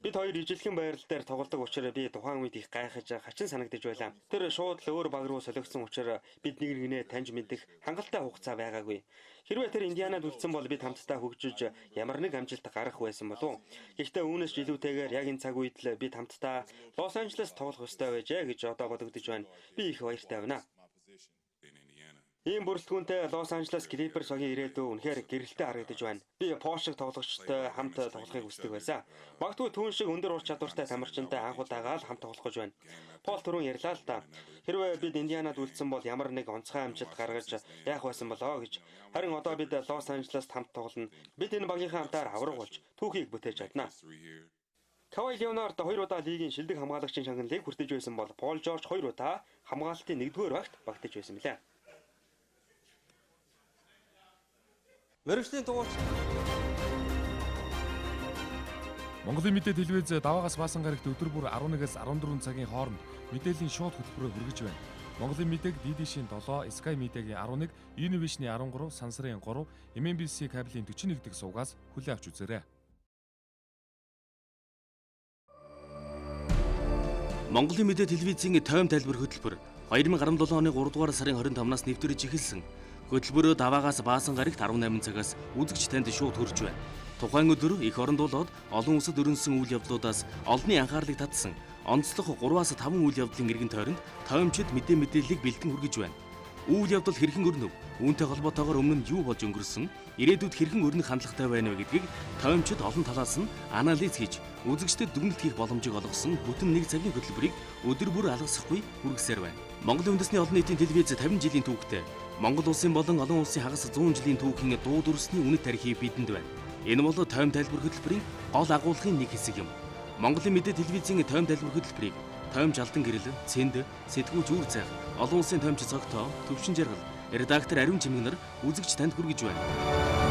Бид хоёр ижилхэн байрал дээр тоглодог учраас би тухайн үед их гайхаж хачин санагдаж байлаа. Тэр шууд л өөр баг руу солигдсон учраас бид нэг нэгнээ таньж мэдэх хангалттай хугацаа байгаагүй. Хэрвээ тэр Индианад үлдсэн бол бид хамтдаа хөгжиж ямар нэг амжилт гарах байсан болов. Гэхдээ үүнээс ч илүүтэйгээр яг энэ цаг үед л бид хамтдаа Лос Анжелес тоглох ёстой байжээ гэж одоо бодогдож байна. Би их баяртай байна. Ийм бүрэлдэхүүнтэй Лос Анжелес Клиперс багийн ирээдүй үнэхээр гэрэлтэй харагдаж байна. Би Пол шиг тоглогчтой хамт тоглохыг хүсдэг байсан. Магадгүй түүн шиг өндөр ур чадвартай тамирчинтай анх удаага л хамт тоглох гэж байна. Пол түрүүн ярьлаа л да. Хэрвээ бид Индианад үлдсэн бол ямар нэг онцгой амжилт гаргаж яах байсан болоо гэж. Харин одоо бид Лос Анжелест хамт тоглоно. Бид энэ багийнхаа хамтаар авраг болж түүхийг бүтээж чадна. Кавай Леонард 2 удаа лигийн шилдэг хамгаалагчийн шагналыг хүртэж байсан бол Пол Жорж 2 удаа хамгаалтын 1-р багт багтаж байсан билээ. Мэргэжлийн дугуйч Монголын мэдээ телевиз даваагаас баасан гарагт өдөр бүр 11-ээс 14 цагийн хооронд мэдээллийн шууд хөтөлбөрөөр хүргэж байна. Монголын мэдээг DD-шийн 7, Sky Media-гийн 11, Univision-ийн 13, Сансрын 3, MNBC кабелийн 41 дэх сувгаас хүлээн авч үзээрэй. Монголын мэдээ телевизийн тойм тайлбар хөтөлбөр 2017 оны 3 дугаар сарын 25-наас нэвтрэж эхэлсэн. Хөтөлбөрөө даваагаас баасан гарагт 18 цагаас үзэгч танд шууд хүрч байна. Тухайн өдөр эх оронд болоод олон улсад өрнөсөн үйл явдлуудаас олонний анхаарлыг татсан онцлог 3-5 үйл явдлын эргэн тойронд тоймчид мэдээллийг бэлтгэн хүргэж байна. Үйл явдал хэрхэн өрнөв? Үүнтэй холбоотойгоор өмнө нь юу болж өнгөрсөн? Ирээдүйд хэрхэн өрнөх хандлагатай байна вэ гэдгийг тоймчид олон талаас нь анализ хийж үзэгчдэд дүгнэлт хийх боломжийг олгосон бүтэн 1 цагийн хөтөлбөрийг өдөр бүр алгасахгүй хүргэсээр байна. Монголын үндэсний олон нийтийн телевиз 50 жилийн түүхтэй Монгол улсын болон олон улсын хагас 100 жилийн түүхийн дуу дүрсний үнэт тарихыг бидэнд байна. Энэ бол тойм тайлбар хөтөлбөрийн гол агуулгын нэг хэсэг юм. Монголын мэдээ телевизийн тойм тайлбар хөтөлбөрийг тоймж алтан гэрэл, цэнд, сэтгүүлч үр цайх, олон улсын тоймч цогтоо, төвшин жаргал, редактор Ариун Чимгэнэр үзэгч танд хүргэж байна.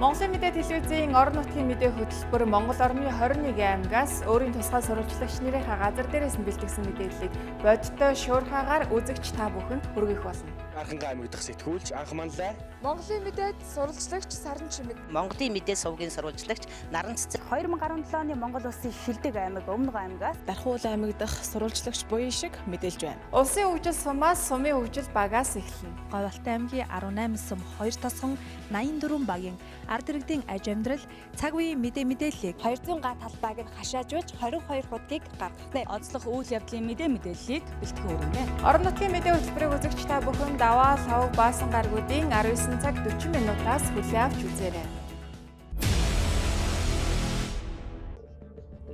Монголын мэдээ телевизийн орон нутгийн мэдээ хөтөлбөр Монгол орны 21 аймагаас өөрийн тусгай сурвалжлагч нэрийнхээ газар дээрээс нь бэлтгэсэн мэдээллийг бодиттой шуурхаагаар үзэгч та бүхэнд хүргэх болно. Анхангаа аймаг дахь сэтгүүлч анх манлай. Монголын мэдээд сурвалжлагч Саран Чимэг. Монголын мэдээ сувгийн сурвалжлагч Наран Цэцэг. 2017 оны Монгол улсын шилдэг аймаг Өмнөг аймагаас Дархуул аймаг дахь сурвалжлагч Буян шиг мэдээлж байна. Улсын хөгжил сумаас сумын хөгжил багаас эхэлнэ. Говьалтай аймгийн 18 сум 2 тосгон 84 багийн ард иргэдийн аж амьдрал Цагийн мэдээллийг 200 га талбайг нь хашаажуулж 22 хуудгийг гаргахнэ. Онцлог үйл явдлын мэдээллийг бэлтгэн өргөнэ. Орон нутгийн мэдээ хөтөлбөрийг үзэгч та бүхэн даваа лав баасан гаргуудын 19 цаг 40 минутаас хүлээн авч үзээрэй.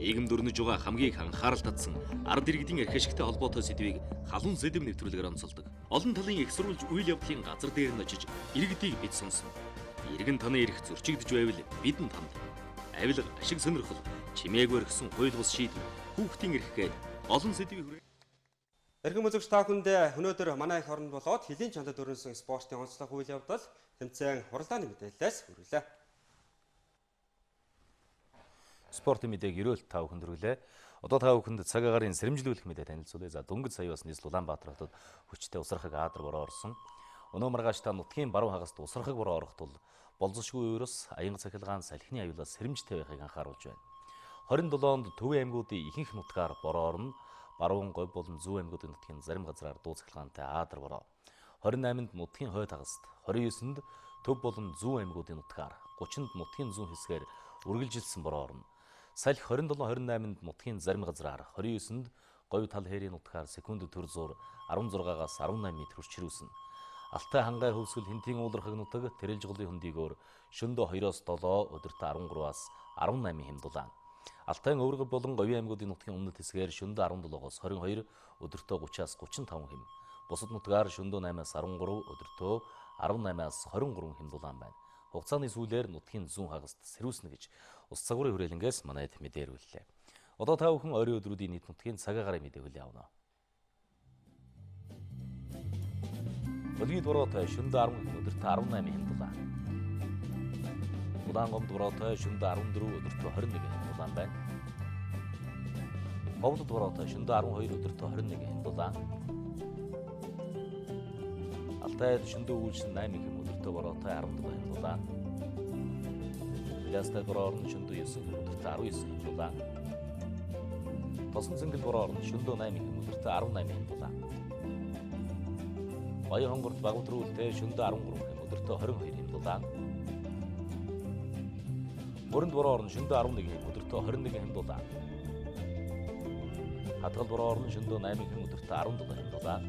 Нийгэмд өрнөж байгаа хамгийн их анхаарал татсан ард иргэдийн эрх ашигтай холбоотой сэдвийг халуун сэдэв нэвтрүүлгээр онцолдог. Олон талын их сурвалж үйл явдлын газар дээр нь очиж иргэдийг бид сонсно. Иргэн таны эрх зөрчигдөж байвал бидэнд танд. Авилга, ашиг сонирхол, чимээг өргсөн хууль бус шийдвэр, хүүхдийн эрх гээд олон сэдвийн хүрээ. Эрхэм үзэгч та бүхэндээ өнөөдөр манай их оронд болоод хөлийн чандад өрнөсөн спортын онцлог үйл явдал тэмцээн хурлааны мэдээлэлээс хүргэлээ. Спортын мэдээг ерөөлт та бүхэнд хүргэлээ. Одоо та бүхэнд цаг агарын сэрэмжлүүлэх мэдээ танилцуулъя. За дөнгөж сая бас нийслэл Улаанбаатар хотод хүчтэй усрахаг аадар бороо орсон. Өнөө маргааш та нутгийн баруун хагаст усрахаг бороо орох тул болзошгүй өөрөөс аянга цахилгаан салхины аюулаас сэрэмжтэй байхыг анхааруулж байна. 27 онд Төвийн аймагуудын ихэнх нутгаар бороо орно. Баруун говь болон зүүн аймагуудын нутгийн зарим газраар дуу цахилгаантай аадар бороо. 28-нд нутгийн хойд хагаст, 29-нд төв болон зүүн аймагуудын нутгаар, 30-нд нутгийн зүүн хэсгээр үргэлжилсэн бороо орно. Салхи 27-28-нд нутгийн зарим газраар, 29-нд говь тал хээрийн нутгаар секундэд төр зуур 16-аас 18 м хүрчрүүлсэн. Алтай хангай хөвсгөл хинтийн уулархаг нутаг тэрэлж голын хөндийгөөр шөндөө 2-оос 7, өдөртөө 13-аас 18 хэм дулаан. Алтайн өвөргөв болон говийн аймагуудын нутгийн өмнөд хэсгээр шөндөө 17-оос 22, өдөртөө 30-аас 35 хэм. Бусад нутгаар шөндөө 8-аас 13, өдөртөө 18-аас 23 хэм дулаан байна. Хугацааны сүүлээр нутгийн зүүн хагаст сэрүүснэ гэж ус цагуурын хүрээлэнгээс манайд мэдээлүүллээ. Одоо та бүхэн ойрын өдрүүдийн нийт нутгийн цаг агарын мэдээ хүлээн авна. Өлгийд бороотой шөндөө 10 хэм, өдөртөө 18 хэм дулаан. Улаангомд бороотой шөндөө 14, өдөртөө 21 хэм дулаан байна. Ховдод бороотой шөндөө 12, өдөртөө 21 хэм дулаан. Алтайд шөндөө үйлшин 8 хэм, өдөртөө бороотой 17 хэм дулаан. Ястай бороо орно шөндөө 9 хэм, өдөртөө 19 хэм дулаан. Тосон цэнгэл бороо орно шөндөө 8 хэм, өдөртөө 18 хэм дулаан. Баян хонгорт Багвар үүлдээ шөндөө 13 хэм, өдөртөө 22 хэм дулаан. Мөрөнд бороо орно шөндөө 11 хэм, өдөртөө 21 хэм дулаан. Хатгал бороо орно шөндөө 8 хэм, өдөртөө 17 хэм дулаан.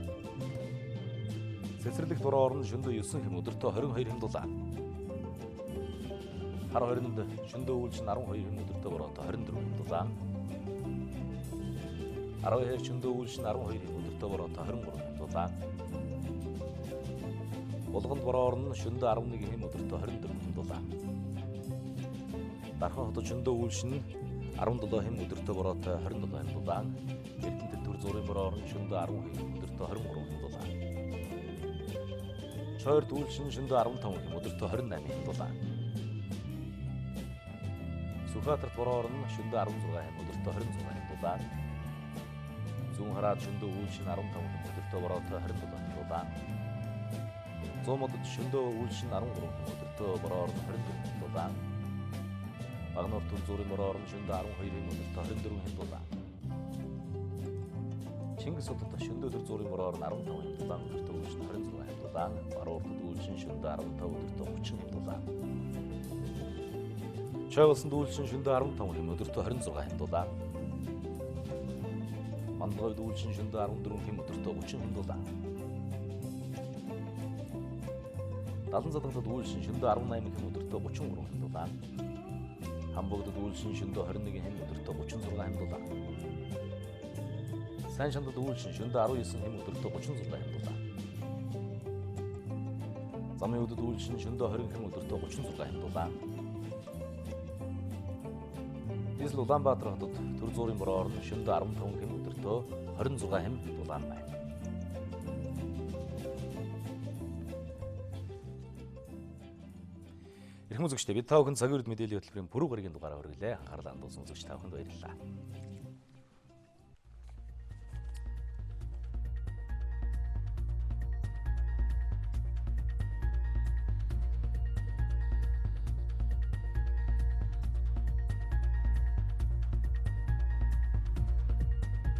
Цэцэрлэгт бороо орно шөндөө 9 хэм, өдөртөө 22 хэм дулаан. Хар хоринд шөндөө үйлшин 12 хэм, өдөртөө бороотой 24 хэм дулаан. Арвахэр шөндөө үйлшин 12 хэм, өдөртөө бороотой 23 хэм дулаан. Булганд бороо орно шөндөө 11 хэм, өдөртөө 24 хэм дулаан. Дархан хотод шөндөө үйлшин 17 хэм өдөртөө бороотой 27 хэм дулаан. Эрдэнэт төр зургийн мөр орон шөнөдөө 10 хэм өдөртөө 23 хэм дулаан. Чойр дүүлшин шөнөдөө 15 хэм өдөртөө 28 хэм дулаан. Сүхбаатарт бороо орон шөнөдөө 16 хэм өдөртөө 26 хэм дулаан. Зүүн хараад шөнөдөө үйлшин 15 хэм өдөртөө бороотой 27 хэм дулаан. Зуумодод шөнөдөө үйлшин 13 хэм өдөртөө бороо орон 24 хэм дулаан. Багнуур төр зургийн мөр орон шөнөдөө 12 хэм өдөртөө 24 хэм дулаан. Чингис хотод шөнөдөө төр зургийн мөр орон 15 хэм дулаан өдөртөө үйлшин 26 хэм дулаан. Барууртад үйлшин шөнөдөө 15 өдөртөө 30 хэм дулаан. Чойволсонд үйлшин шөнөдөө 15 хэм өдөртөө 26 хэм дулаан. Мандгойд үйлшин шөнөдөө 14 хэм өдөртөө 30 хэм дулаан. Далан задагтад үйлшин шөнөдөө 18 хэм өдөртөө 33 хэм дулаан. Хамбогдод үйлшин шөнөдөө 21 хэм өдөртөө 36 хэм дулаан. Сайн шандад үйлшин шөнөдөө 19 хэм өдөртөө 36 хэм дулаан. Замын өдөд үйлшин шөнөдөө 20 хэм өдөртөө 36 хэм дулаан. Дизл Улаанбаатар хотод төр зургийн мөр орон шөнөдөө 15 хэм өдөртөө 26 хэм дулаан байна. Эрхэм үзэгчдээ бид та бүхэн цагийн үрд мэдээллийн хөтөлбөрийн пүрэв гарагийн дугаараа хүргэлээ. Анхаарлаа хандуулсан үзэгч та бүхэнд баярлалаа.